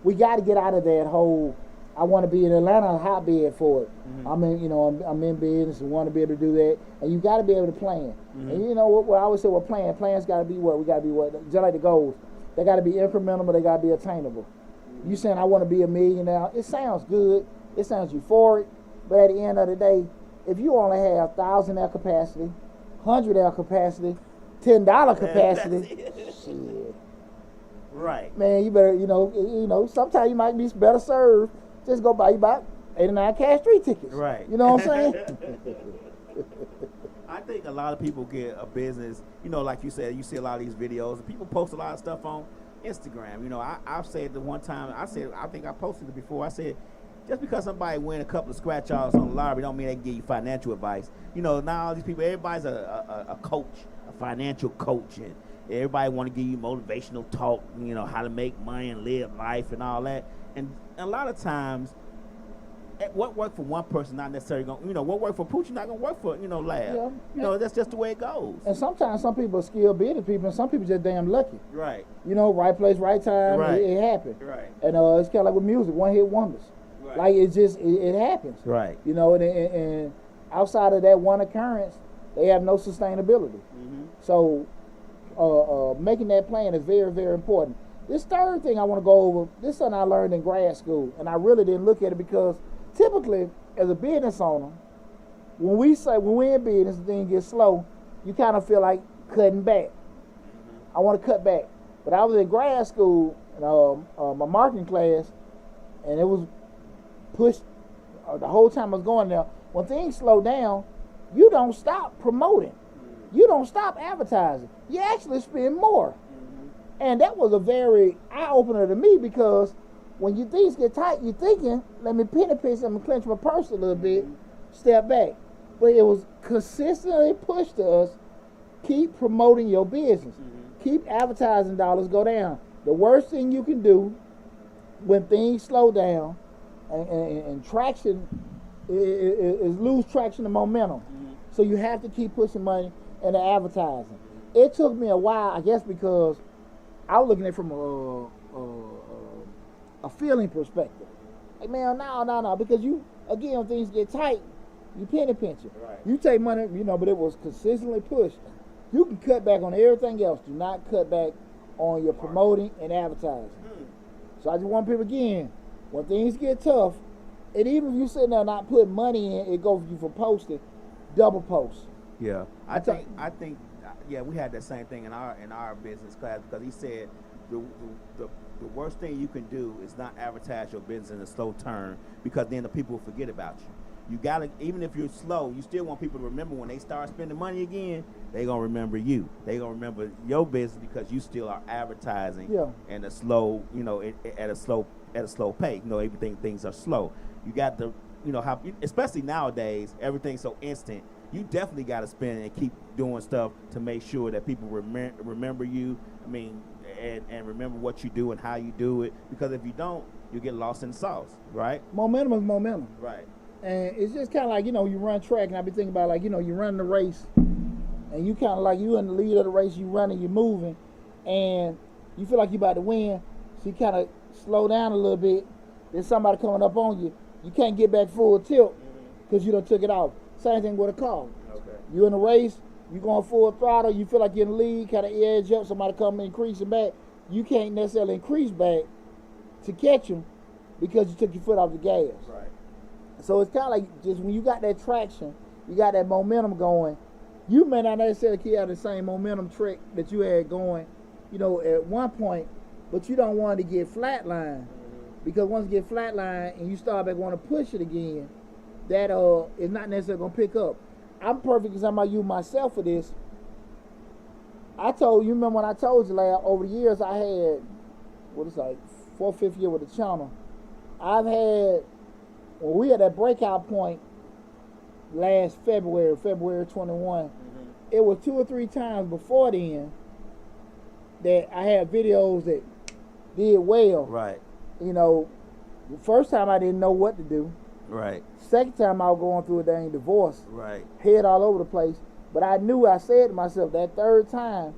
Speaker 1: we got to get out of that whole, I want to be in Atlanta, hotbed for it. Mm-hmm. I'm in business and want to be able to do that. And you got to be able to plan. Mm-hmm. And you know what I always say, plans got to be what? We got to be what? Just like the goals. They got to be incremental, but they got to be attainable. You saying I want to be a millionaire. It sounds good. It sounds euphoric. But at the end of the day, if you only have 1,000 air capacity, 100 air capacity, $10 capacity, shit.
Speaker 2: Right.
Speaker 1: Man, you better, sometimes you might be better served. Just go buy you about 8 or 9 cash 3 tickets.
Speaker 2: Right.
Speaker 1: You know what I'm saying?
Speaker 2: I think a lot of people get a business, like you said, you see a lot of these videos, and people post a lot of stuff on Instagram. I've said the one time, I think I posted it before, I said, just because somebody win a couple of scratch-offs on the lottery don't mean they can give you financial advice. Now all these people, everybody's a coach, a financial coach, and everybody want to give you motivational talk, how to make money and live life and all that. And a lot of times, what worked for one person not necessarily going, what worked for Poochie not going to work for, Lab. Yeah. That's just the way it goes.
Speaker 1: And sometimes some people are skilled business people, and some people just damn lucky.
Speaker 2: Right.
Speaker 1: Right place, right time,
Speaker 2: right.
Speaker 1: It happened.
Speaker 2: Right.
Speaker 1: And it's kind of like with music, one-hit wonders.
Speaker 2: Right.
Speaker 1: Like it happens.
Speaker 2: Right.
Speaker 1: And outside of that one occurrence, they have no sustainability.
Speaker 2: Mm-hmm.
Speaker 1: So making that plan is very, very important. This third thing I want to go over, this is something I learned in grad school, and I really didn't look at it because typically, as a business owner, when we're in business and things get slow, you kind of feel like cutting back.
Speaker 2: Mm-hmm.
Speaker 1: I want to cut back. But I was in grad school, my marketing class, and it was pushed the whole time I was going there. When things slow down, you don't stop promoting. You don't stop advertising. You actually spend more.
Speaker 2: Mm-hmm.
Speaker 1: And that was a very eye-opener to me because when things get tight, you're thinking, let me penny pinch, let me clench my purse a little bit, step back. But it was consistently pushed to us, keep promoting your business.
Speaker 2: Mm-hmm.
Speaker 1: Keep advertising dollars go down. The worst thing you can do when things slow down and traction is lose traction and momentum.
Speaker 2: Mm-hmm.
Speaker 1: So you have to keep pushing money into advertising. It took me a while, I guess, because I was looking at it from a feeling perspective. Like, man, no, because again, when things get tight, you penny pinch it.
Speaker 2: Right.
Speaker 1: You take money, but it was consistently pushed. You can cut back on everything else. Do not cut back on your promoting and advertising. So I just want people, again, when things get tough, and even if you're sitting there not putting money in, it goes for you for posting, double post.
Speaker 2: Yeah, I think we had that same thing in our business class because he said the worst thing you can do is not advertise your business in a slow turn because then the people will forget about you. You gotta, even if you're slow, you still want people to remember when they start spending money again, they gonna remember you. They gonna remember your business because you still are advertising in a slow, at a slow pace. Things are slow. You got to, how, especially nowadays, everything's so instant. You definitely got to spend and keep doing stuff to make sure that people remember you. And remember what you do and how you do it. Because if you don't, you get lost in the sauce, right?
Speaker 1: Momentum is momentum.
Speaker 2: Right.
Speaker 1: And it's just kind of like, you run track, and I be thinking about, like, you run the race, and you kind of like, you in the lead of the race, you running, you moving, and you feel like you about to win, so you kind of slow down a little bit. There's somebody coming up on you. You can't get back full tilt because you done took it off. Same thing with a car.
Speaker 2: Okay.
Speaker 1: You in a race, you going full throttle, you feel like you're in the lead, kind of edge up, somebody come increasing back. You can't necessarily increase back to catch them because you took your foot off the gas.
Speaker 2: Right.
Speaker 1: So it's kind of like just when you got that traction, you got that momentum going, you may not necessarily keep out the same momentum trick that you had going, at one point, but you don't want to get flatlined. Because once you get flatlined and you start back wanting to push it again, that is not necessarily going to pick up. I'm perfect because I'm going to use myself for this. You remember when I told you, like, over the years I had, 4th, 5th year with the channel. I've had, when we had that breakout point last February 21, it was 2 or 3 times before then that I had videos that did well.
Speaker 2: Right.
Speaker 1: The first time I didn't know what to do.
Speaker 2: Right.
Speaker 1: Second time I was going through a dang divorce.
Speaker 2: Right.
Speaker 1: Head all over the place. But I said to myself that third time,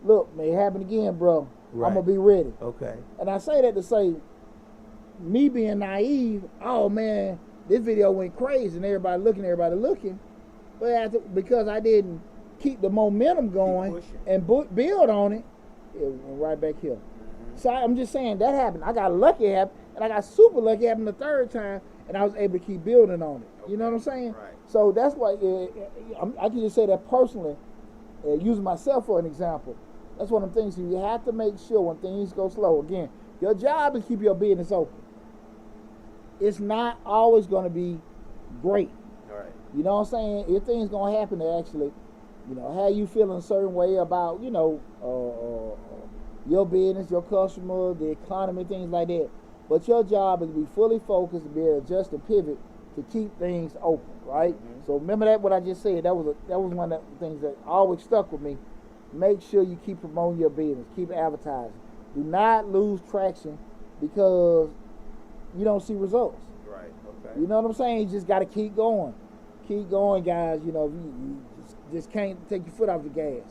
Speaker 1: look, may it happen again, bro.
Speaker 2: Right.
Speaker 1: I'm going to be ready.
Speaker 2: Okay.
Speaker 1: And I say that to say, me being naive, oh man, this video went crazy and everybody looking. But because I didn't keep the momentum going and build on it, it went right back here. So I'm just saying that happened. I got lucky it happened, and I got super lucky it happened the third time, and I was able to keep building on it.
Speaker 2: Okay.
Speaker 1: You know what I'm saying?
Speaker 2: Right.
Speaker 1: So that's why I can just say that personally, using myself for an example. That's one of the things. You have to make sure when things go slow. Again, your job is keep your business open. It's not always going to be great.
Speaker 2: All right.
Speaker 1: You know what I'm saying? If things going to happen to actually, have you feeling a certain way about, your business, your customer, the economy, things like that. But your job is to be fully focused, to be able to adjust and pivot to keep things open, right? Mm-hmm. So remember that what I just said. That was one of the things that always stuck with me. Make sure you keep promoting your business, keep advertising. Do not lose traction because you don't see results.
Speaker 2: Right. Okay.
Speaker 1: You know what I'm saying? You just got to keep going. Keep going, guys. You just can't take your foot off the gas.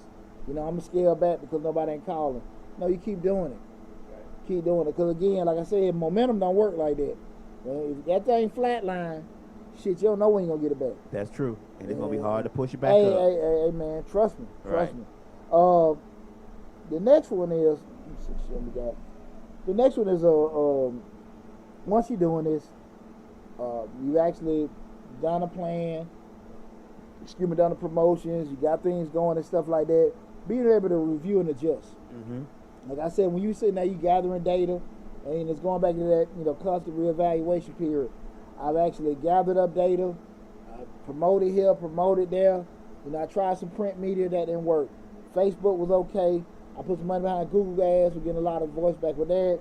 Speaker 1: I'm going to scale back because nobody ain't calling. No, you keep doing it.
Speaker 2: Right.
Speaker 1: Keep doing it. Because, again, like I said, momentum don't work like that. If that thing flatline, shit, you don't know when you're going to get it back.
Speaker 2: That's true. And it's going to be hard to push it back up.
Speaker 1: Hey, man, trust me. Trust me. The next one is, the next one is, once you're doing this, you actually done a plan, done the promotions, you got things going and stuff like that, being able to review and adjust. Mm-hmm. Like I said, when you sitting there, you gathering data, and it's going back to that, constant reevaluation period. I've actually gathered up data, promoted here, promoted there. I tried some print media that didn't work. Facebook was okay. I put some money behind Google ads. We're getting a lot of voice back with that.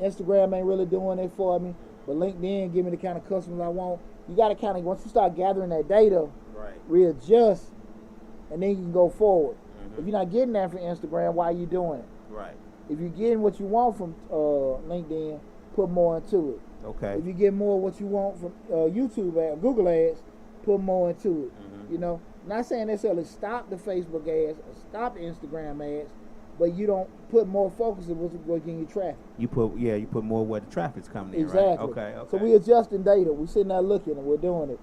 Speaker 1: Instagram ain't really doing it for me, but LinkedIn give me the kind of customers I want. You got to kind of, once you start gathering that data,
Speaker 2: right,
Speaker 1: readjust, and then you can go forward. Mm-hmm. If you're not getting that from Instagram, why are you doing it?
Speaker 2: Right.
Speaker 1: If you're getting what you want from LinkedIn, put more into it.
Speaker 2: Okay.
Speaker 1: If you get more what you want from YouTube ads, Google ads, put more into it. Mm-hmm. Not saying necessarily stop the Facebook ads or stop the Instagram ads, but you don't put more focus on what's getting you traffic.
Speaker 2: You put more where the traffic's coming
Speaker 1: exactly.
Speaker 2: in, right? Okay.
Speaker 1: So we adjusting data. We sitting there looking and we're doing it.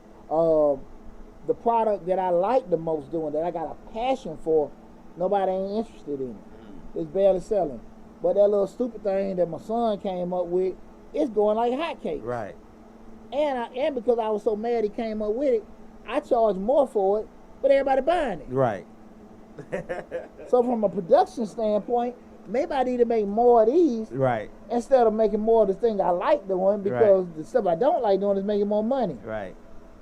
Speaker 1: The product that I like the most doing, that I got a passion for, nobody ain't interested in it. It's barely selling. But that little stupid thing that my son came up with, it's going like hotcakes.
Speaker 2: Right.
Speaker 1: And because I was so mad he came up with it, I charge more for it, but everybody buying it.
Speaker 2: Right.
Speaker 1: So from a production standpoint, maybe I need to make more of these.
Speaker 2: Right.
Speaker 1: Instead of making more of the thing I like doing, because the stuff I don't like doing is making more money.
Speaker 2: Right.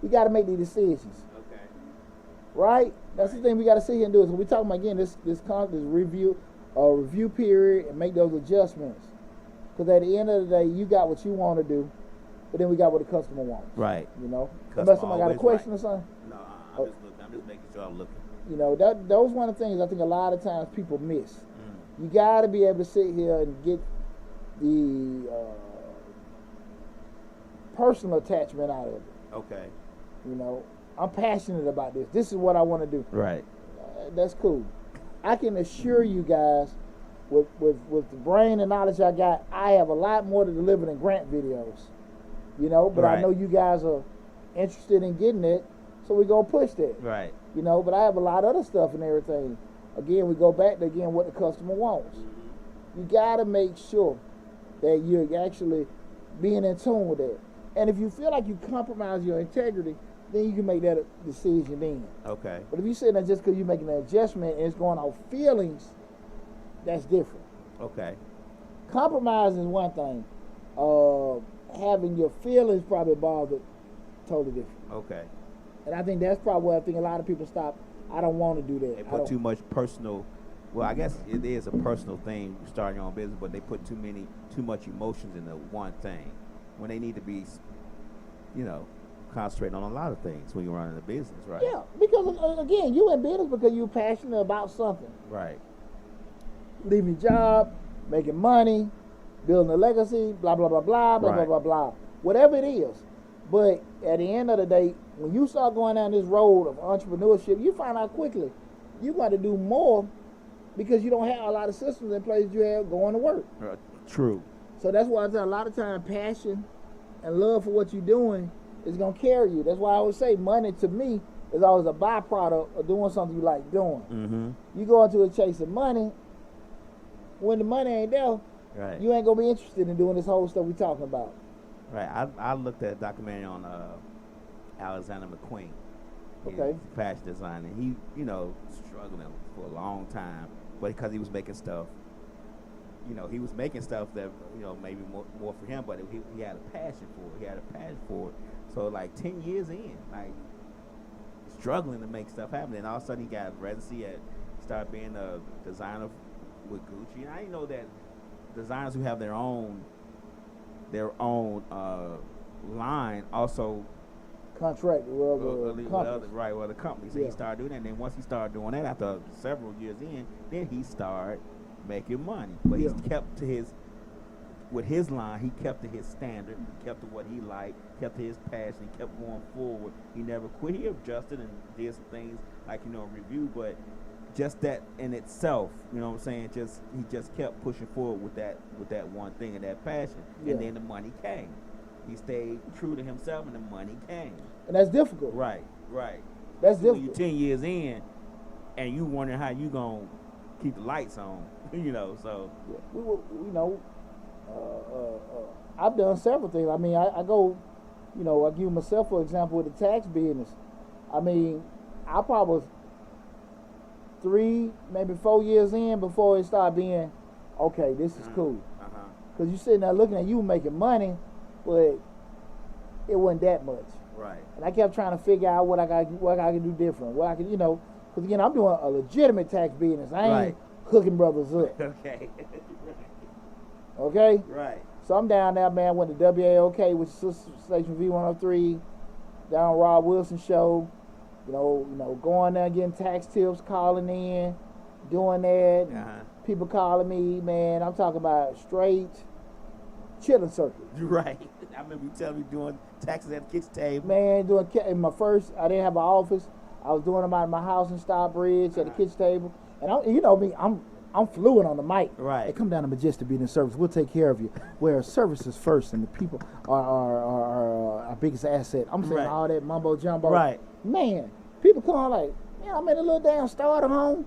Speaker 1: We got to make these decisions.
Speaker 2: Okay.
Speaker 1: Right? That's the thing we got to sit here and do. So we're talking about, again, this review period, and make those adjustments. Because at the end of the day, you got what you want to do, but then we got what the customer wants.
Speaker 2: Right.
Speaker 1: Unless somebody got a question or something.
Speaker 2: No, I'm just looking. I'm just making sure I'm looking.
Speaker 1: Those one of the things I think a lot of times people miss. You got to be able to sit here and get the personal attachment out of it.
Speaker 2: Okay.
Speaker 1: I'm passionate about this. This is what I want to do.
Speaker 2: Right.
Speaker 1: That's cool. I can assure you guys, with the brain and knowledge I got, I have a lot more to deliver than grant videos. But I know you guys are interested in getting it, so we're going to push that.
Speaker 2: Right.
Speaker 1: But I have a lot of other stuff and everything. Again, we go back to, what the customer wants. You got to make sure that you're actually being in tune with that. And if you feel like you compromise your integrity, then you can make that decision then.
Speaker 2: Okay.
Speaker 1: But if you're sitting there just because you're making an adjustment and it's going off feelings, that's different.
Speaker 2: Okay.
Speaker 1: Compromising is one thing. Having your feelings probably bothered, totally different.
Speaker 2: Okay.
Speaker 1: And I think that's probably where I think a lot of people stop. I don't want to do that.
Speaker 2: They put too much personal. Well, I guess it is a personal thing, starting your own business, but they put too much emotions into one thing when they need to be, concentrating on a lot of things when you're running a business, right?
Speaker 1: Yeah, because again, you in business because you're passionate about something.
Speaker 2: Right.
Speaker 1: Leaving your job, making money, building a legacy, blah, blah, blah, blah, blah, blah, blah, blah. Whatever it is. But at the end of the day, when you start going down this road of entrepreneurship, you find out quickly you got to do more because you don't have a lot of systems in place you have going to work.
Speaker 2: True.
Speaker 1: So that's why I say a lot of time passion and love for what you're doing is going to carry you. That's why I always say money to me is always a byproduct of doing something you like doing. Mm-hmm. You go into a chase of money, when the money ain't there,
Speaker 2: Right.
Speaker 1: you ain't gonna be interested in doing this whole stuff we talking about.
Speaker 2: Right. I looked at a documentary on Alexander McQueen.
Speaker 1: Okay.
Speaker 2: He's a fashion designer. He, struggling for a long time, but because he was making stuff, he was making stuff that, maybe more for him, but he had a passion for it. He had a passion for it. So like 10 years in, like struggling to make stuff happen, and all of a sudden he got residency started being a designer with Gucci. And I didn't know that designers who have their own line also
Speaker 1: Contract with
Speaker 2: other companies. So he started doing that, and then once he started doing that, after several years in, then he started making money. But he kept to with his line, he kept to his standard, he kept to what he liked, kept to his passion, he kept going forward. He never quit. He adjusted and did some things like, review, but just that in itself, you know what I'm saying, he just kept pushing forward with that one thing and that passion. And then the money came. He stayed true to himself and the money came.
Speaker 1: And that's difficult.
Speaker 2: Right.
Speaker 1: That's
Speaker 2: so
Speaker 1: difficult.
Speaker 2: You're 10 years in and you wondering how you gonna keep the lights on, so.
Speaker 1: I've done several things. I mean, I go, I give myself, for example, with the tax business. I mean, I probably was 3, maybe 4 years in before it started being, okay, this is cool. Because you're sitting there looking at you making money, but it wasn't that much.
Speaker 2: Right.
Speaker 1: And I kept trying to figure out what I could do different. What I could, because again, I'm doing a legitimate tax business. I ain't hooking brothers up.
Speaker 2: Okay.
Speaker 1: Okay?
Speaker 2: Right.
Speaker 1: So I'm down there, man, with the WAOK, which is Station V103, down on Rob Wilson show. Going there, getting tax tips, calling in, doing that. People calling me, man. I'm talking about straight chilling circuit.
Speaker 2: Right. I remember you telling me doing taxes at the kitchen table.
Speaker 1: Man, in my first, I didn't have an office. I was doing them out of my house in Stockbridge at the kitchen table. And I'm fluent on the mic.
Speaker 2: Right.
Speaker 1: Hey, come down to Majestic Business Service. We'll take care of you. Where service is first, and the people are our biggest asset. I'm saying all that mumbo jumbo.
Speaker 2: Right.
Speaker 1: Man, people come like, man, I'm in a little damn starter home.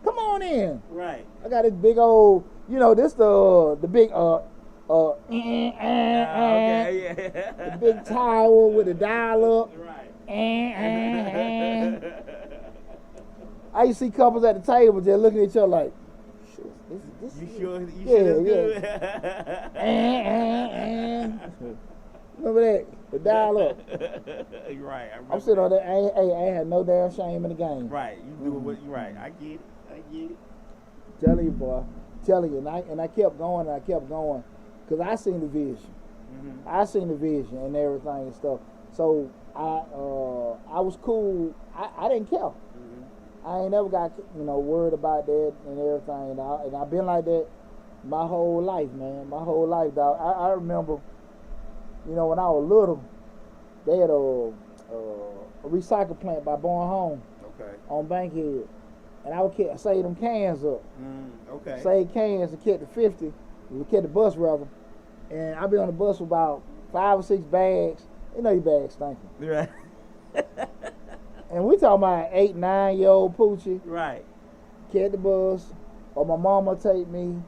Speaker 1: Come on in.
Speaker 2: Right.
Speaker 1: I got this big old, this the big
Speaker 2: Okay. Yeah.
Speaker 1: the big tower with the dial up.
Speaker 2: Right.
Speaker 1: I used to see couples at the table just looking at each other like, this
Speaker 2: You sure? You
Speaker 1: Yeah,
Speaker 2: sure
Speaker 1: yeah.
Speaker 2: that's good?
Speaker 1: Remember that? The dial up.
Speaker 2: You're right. I
Speaker 1: I'm sitting on there. I ain't had no damn shame in the game.
Speaker 2: Right. You do what you right. I get it.
Speaker 1: Telling you, boy. Telling you. And I kept going and I kept going. Because I seen the vision.
Speaker 2: Mm-hmm.
Speaker 1: I seen the vision and everything and stuff. So I was cool. I didn't care.
Speaker 2: Mm-hmm.
Speaker 1: I ain't never got worried about that and everything. And I've been like that my whole life, man. My whole life, dog. I remember, when I was little, they had a recycle plant by Born Home.
Speaker 2: Okay.
Speaker 1: On Bankhead. And I would save them cans up.
Speaker 2: Okay.
Speaker 1: Save cans and kept the 50. We kept the bus rather. And I'd be on the bus with about 5 or 6 bags. Your bags stinking.
Speaker 2: Right.
Speaker 1: And we talking about 8, 9-year-old Poochie.
Speaker 2: Right.
Speaker 1: Catch the bus. Or my mama take me,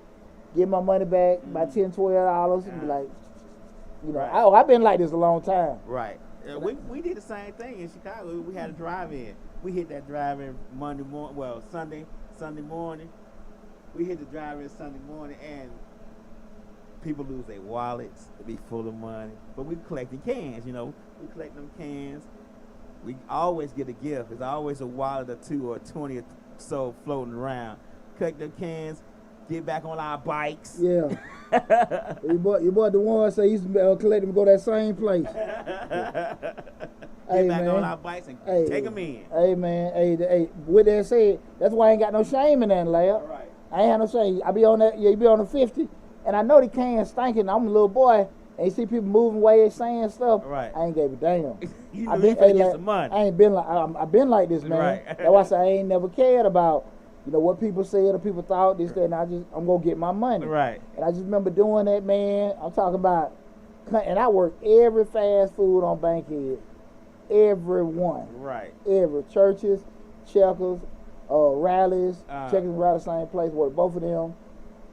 Speaker 1: give my money back by $10, $12 and be like,
Speaker 2: Right.
Speaker 1: I've been like this a long time.
Speaker 2: Right. We did the same thing in Chicago. We had a drive-in. We hit that drive-in Sunday morning. We hit the drive-in Sunday morning, and people lose their wallets. They be full of money. But we collecting cans, We collect them cans. We always get a gift. There's always a wallet or 2 or 20 or so floating around. Collect them cans. Get back on our bikes.
Speaker 1: Yeah. you bought the one say you used to collect them and go to that same place.
Speaker 2: Get back on our bikes and take them in.
Speaker 1: Hey, man. Hey, with that said, that's why I ain't got no shame in that, Lab.
Speaker 2: Right.
Speaker 1: I ain't have no shame. I be on that, you be on the 50, and I know the cans stinking. I'm a little boy, and you see people moving away saying stuff.
Speaker 2: Right.
Speaker 1: I ain't gave a damn.
Speaker 2: You get some money.
Speaker 1: I ain't been like, I've been like this, man.
Speaker 2: Right.
Speaker 1: That's why I say I ain't never cared about, what people said or people thought, this, that, and I'm going to get my money.
Speaker 2: Right.
Speaker 1: And I just remember doing that, man. I'm talking about, and I worked every fast food on Bankhead. Every one.
Speaker 2: Right.
Speaker 1: Every. Churches, Checkers, Rallies, Chicken Rally, same place. Work both of them.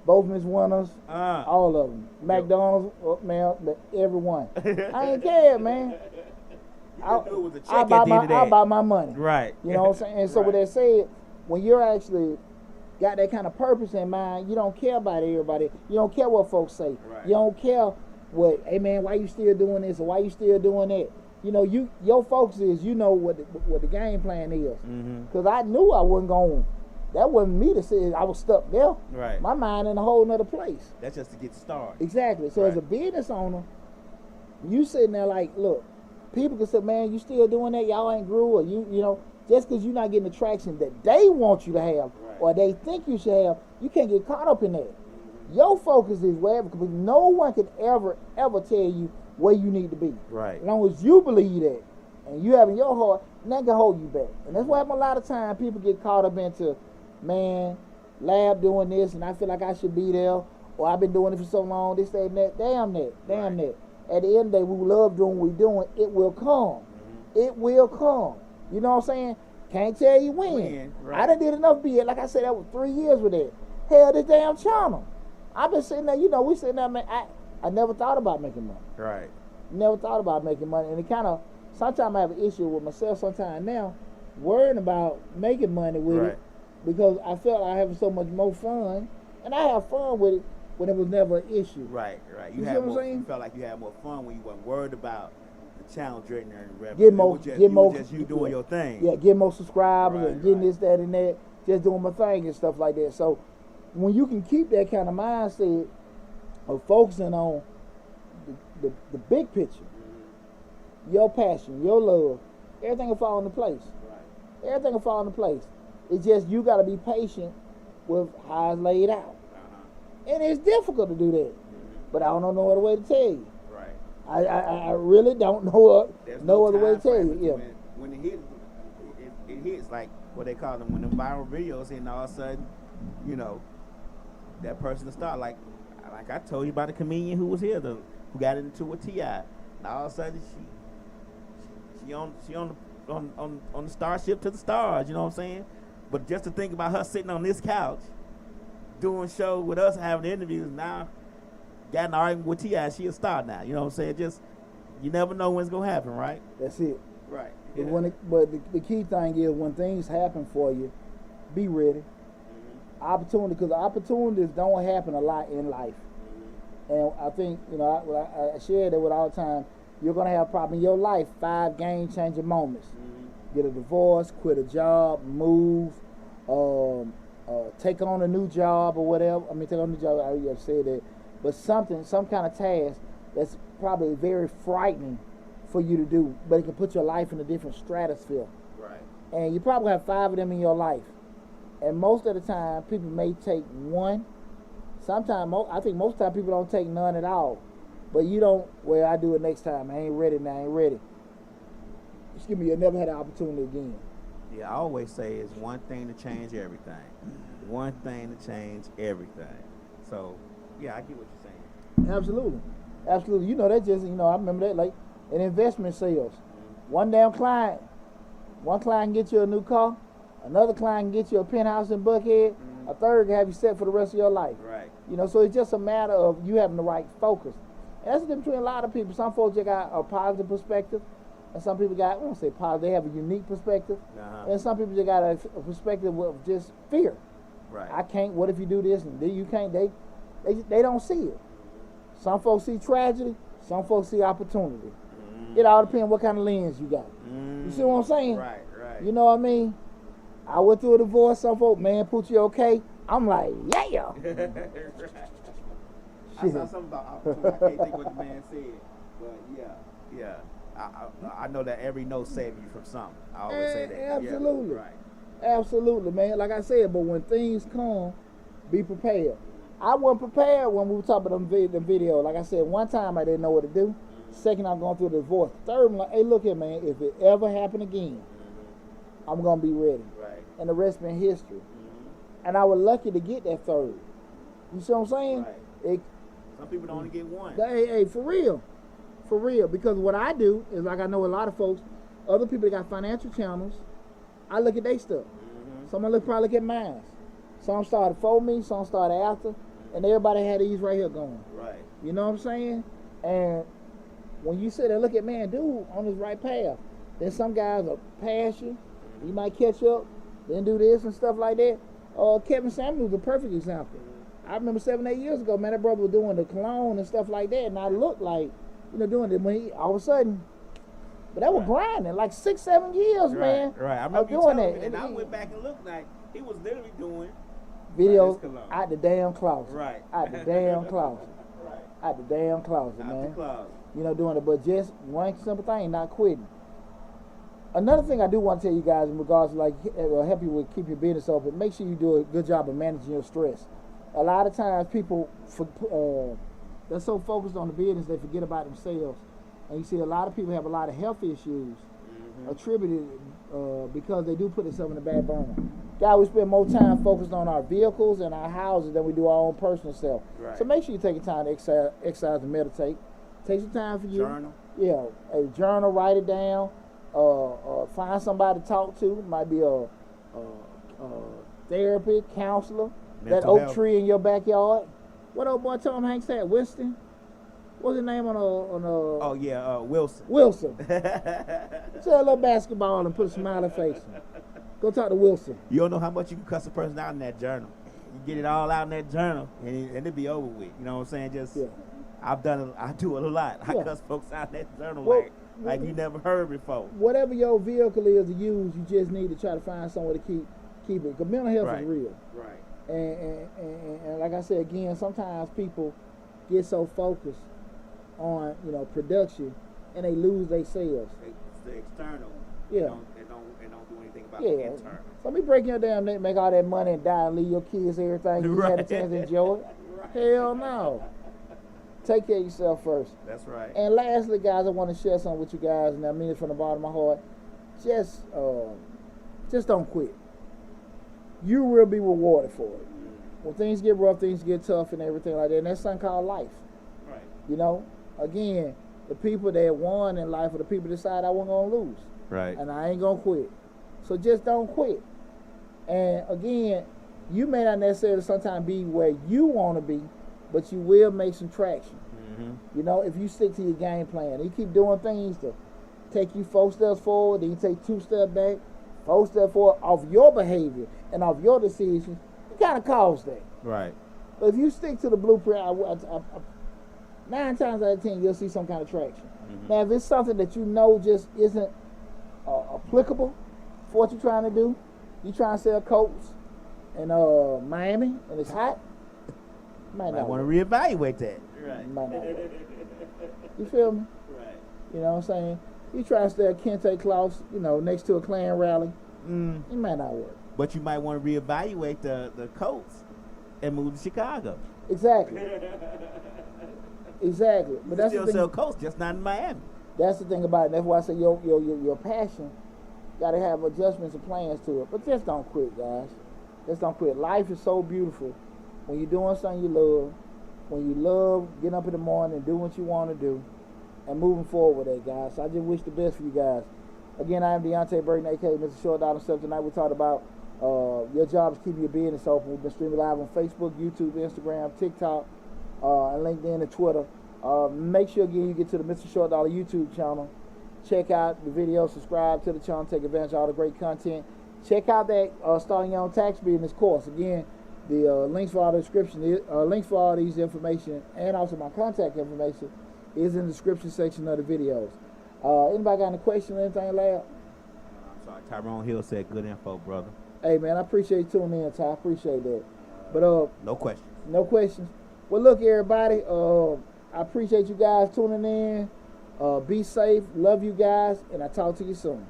Speaker 1: Both Miss Winners, all of them. McDonald's, man, everyone. I ain't care, man. I buy my money.
Speaker 2: Right.
Speaker 1: You know what I'm saying? And so with that said, when you're actually got that kind of purpose in mind, you don't care about everybody. You don't care what folks say.
Speaker 2: Right.
Speaker 1: You don't care what, hey man, why you still doing this or why you still doing that? You know, your focus is, you know what the game plan is. Because I knew I wasn't going. That wasn't me to say I was stuck there.
Speaker 2: Right.
Speaker 1: My mind in a whole nother place.
Speaker 2: That's just to get started.
Speaker 1: Exactly. So as a business owner, you sitting there like, look, people can say, man, you still doing that? Y'all ain't grew, or you know, just because you're not getting the traction that they want you to have, or they think you should have, you can't get caught up in that. Your focus is wherever, because no one can ever tell you where you need to be.
Speaker 2: Right.
Speaker 1: As long as you believe that, and you have in your heart, nothing can hold you back. And that's why a lot of times people get caught up into, man, Lab doing this, and I feel like I should be there, or I've been doing it for so long, this, that, and that. Damn that. At the end of the day, we love doing what we're doing. It will come. It will come. You know what I'm saying? Can't tell you when. Right. I done did enough bid. Like I said, that was 3 years with that. Hell, this damn channel. I've been sitting there, you know, we sitting there, man, I never thought about making money.
Speaker 2: Right.
Speaker 1: Never thought about making money. And it kind of, sometimes I have an issue with myself sometimes now, worrying about making money with it, because I felt I have so much more fun, and I have fun with it when it was never an issue.
Speaker 2: Right.
Speaker 1: You see what I'm saying?
Speaker 2: You felt like you had more fun when you weren't worried about the channel generating revenue.
Speaker 1: Get more,
Speaker 2: just you doing your thing.
Speaker 1: Yeah, get more subscribers and getting this, that, and that, just doing my thing and stuff like that. So when you can keep that kind of mindset of focusing on the big picture, your passion, your love, everything will fall into place. Right. Everything will fall into place. It's just you got to be patient with how it's laid out. And it's difficult to do that. But I don't know no other way to tell you. Right. I really don't know no other way to tell you. Yeah.
Speaker 2: When it hits like what they call them, when the viral videos hit, and all of a sudden, you know, that person to start like I told you about the comedian who was here, who got into a TI. And all of a sudden she on the starship to the stars, you know what I'm saying? But just to think about her sitting on this couch doing show with us, having interviews, now got an argument with T.I., she a star now, you know what I'm saying? Just, you never know when it's gonna happen, right?
Speaker 1: That's it.
Speaker 2: Right.
Speaker 1: Yeah. But the key thing is, when things happen for you, be ready. Opportunity, because opportunities don't happen a lot in life. And I think, you know, I share that with all the time. You're going to have probably in your life 5 game-changing moments. Get a divorce, quit a job, move, take on a new job or whatever. I mean, take on a new job, I already said that. But some kind of task that's probably very frightening for you to do, but it can put your life in a different stratosphere.
Speaker 2: Right. And
Speaker 1: you probably have 5 of them in your life. And most of the time, people may take one. Sometimes, I think most time people don't take none at all. But you don't, well, I do it next time. I ain't ready now, I ain't ready. Excuse me, you'll never have the opportunity again.
Speaker 2: Yeah, I always say it's one thing to change everything. One thing to change everything. So, yeah, I get what you're saying.
Speaker 1: Absolutely. Absolutely. You know, that just, you know, I remember that like in investment sales. One client can get you a new car. Another client can get you a penthouse in Buckhead. A third can have you set for the rest of your life.
Speaker 2: Right.
Speaker 1: You know, so it's just a matter of you having the right focus. And that's the difference between a lot of people. Some folks just got a positive perspective, and some people got, I won't say positive, they have a unique perspective. And some people just got a perspective of just fear.
Speaker 2: Right.
Speaker 1: I can't, what if you do this? And you can't, they don't see it. Some folks see tragedy, some folks see opportunity. It all depends what kind of lens you got. You see what I'm saying?
Speaker 2: Right.
Speaker 1: You know what I mean? I went through a divorce, some folks, man, Poochie okay? I'm like, yeah.
Speaker 2: I saw something about opportunity. I can't think what the man said. But yeah. I know that every no saves you from something. I always say that.
Speaker 1: Absolutely.
Speaker 2: Yeah, right.
Speaker 1: Absolutely, man. Like I said, but when things come, be prepared. I wasn't prepared when we were talking about the video. Like I said, one time I didn't know what to do. Second, I'm going through the divorce. Third, I'm like, hey, look here, man. If it ever happen again, I'm going to be ready.
Speaker 2: Right.
Speaker 1: And the rest been history. And I was lucky to get that third. You see what I'm saying?
Speaker 2: Right. Some people don't only get one.
Speaker 1: Hey, for real. For real. Because what I do is, like I know a lot of folks, other people that got financial channels, I look at their stuff. Some probably look at mine. Some started before me, some started after, and everybody had these right here going.
Speaker 2: Right.
Speaker 1: You know what I'm saying? And when you sit and look at man, dude on his right path, then some guys are pass you, you might catch up, then do this and stuff like that. Kevin Samuels is a perfect example. I remember 7-8 years ago, man, that brother was doing the cologne and stuff like that, and I looked like, doing it when he all of a sudden. But that was grinding, like 6-7 years, man.
Speaker 2: Right. I remember
Speaker 1: doing
Speaker 2: that.
Speaker 1: that.
Speaker 2: And I went back and looked like he was literally doing
Speaker 1: videos out the damn closet.
Speaker 2: Right.
Speaker 1: Out the damn closet.
Speaker 2: Right.
Speaker 1: Out the damn closet,
Speaker 2: Out
Speaker 1: man.
Speaker 2: the closet.
Speaker 1: Doing it, but just one simple thing, not quitting. Another thing I do want to tell you guys in regards to help you with keep your business open, make sure you do a good job of managing your stress. A lot of times people, they're so focused on the business they forget about themselves. And you see a lot of people have a lot of health issues attributed because they do put themselves in the back burner. God, we spend more time focused on our vehicles and our houses than we do our own personal self.
Speaker 2: Right.
Speaker 1: So make sure you take your time to exercise and meditate. Take some time for you.
Speaker 2: Journal.
Speaker 1: Yeah, a journal, write it down. Find somebody to talk to. Might be a therapy, counselor.
Speaker 2: Mental
Speaker 1: that oak
Speaker 2: health.
Speaker 1: tree in your backyard. What old boy Tom Hanks had? Winston? What's his name on
Speaker 2: Oh yeah, Wilson.
Speaker 1: Wilson. Say a little basketball and put a smiley face. Go talk to Wilson.
Speaker 2: You don't know how much you can cuss a person out in that journal. You get it all out in that journal, and it'll be over with. You know what I'm saying? Just I've done it. I do it a lot. I cuss folks out in that journal like you never heard before.
Speaker 1: Whatever your vehicle is to use, you just need to try to find somewhere to keep it. Because mental health is real.
Speaker 2: Right.
Speaker 1: And like I said again, sometimes people get so focused on production and they lose themselves.
Speaker 2: It's the external.
Speaker 1: Yeah.
Speaker 2: They don't do anything about the internal.
Speaker 1: So me break your damn neck, make all that money and die and leave your kids everything you had a chance to enjoy it. Hell no. Take care of yourself first.
Speaker 2: That's right.
Speaker 1: And lastly, guys, I want to share something with you guys, and I mean it from the bottom of my heart. Just don't quit. You will be rewarded for it. When things get rough, things get tough and everything like that, and that's something called life.
Speaker 2: Right.
Speaker 1: Again, the people that won in life are the people that decide I wasn't going to lose.
Speaker 2: Right.
Speaker 1: And I ain't going to quit. So just don't quit. And again, you may not necessarily sometimes be where you want to be, but you will make some traction.
Speaker 2: Mm-hmm.
Speaker 1: If you stick to your game plan, you keep doing things to take you 4 steps forward, then you take 2 steps back, 4 steps forward off your behavior and off your decisions, you kind of cause that.
Speaker 2: Right.
Speaker 1: But if you stick to the blueprint, 9 times out of 10, you'll see some kind of traction. Mm-hmm. Now, if it's something that just isn't applicable for what you're trying to do, you trying to sell coats in Miami and it's hot, might not
Speaker 2: want to reevaluate that. Right.
Speaker 1: Might not work. You feel me?
Speaker 2: Right.
Speaker 1: You know what I'm saying? You try to sell Kente cloths, next to a Klan rally, it might not work.
Speaker 2: But you might want to reevaluate the coats and move to Chicago.
Speaker 1: Exactly. Exactly. But that's
Speaker 2: still
Speaker 1: the thing.
Speaker 2: sell coats, just not in Miami.
Speaker 1: That's the thing about it. That's why I say your passion got to have adjustments and plans to it. But just don't quit, guys. Just don't quit. Life is so beautiful when you're doing something you love. When you love getting up in the morning and doing what you want to do and moving forward with that, guys. So I just wish the best for you guys. Again, I am Deonte Burden, a.k.a. Mr. Short Dollar himself. Tonight we talked about your job is keeping your business open. We've been streaming live on Facebook, YouTube, Instagram, TikTok, and LinkedIn and Twitter. Make sure, again, you get to the Mr. Short Dollar YouTube channel. Check out the video, subscribe to the channel, take advantage of all the great content. Check out that Starting Your Own Tax Business course. Again, the links for all the description, links for all these information, and also my contact information is in the description section of the videos. Anybody got any questions or anything, Lab?
Speaker 2: I'm sorry, Tyrone Hill said good info, brother.
Speaker 1: Hey, man, I appreciate you tuning in, Ty. I appreciate that. But
Speaker 2: no questions.
Speaker 1: No questions. Well, look, everybody, I appreciate you guys tuning in. Be safe. Love you guys, and I'll talk to you soon.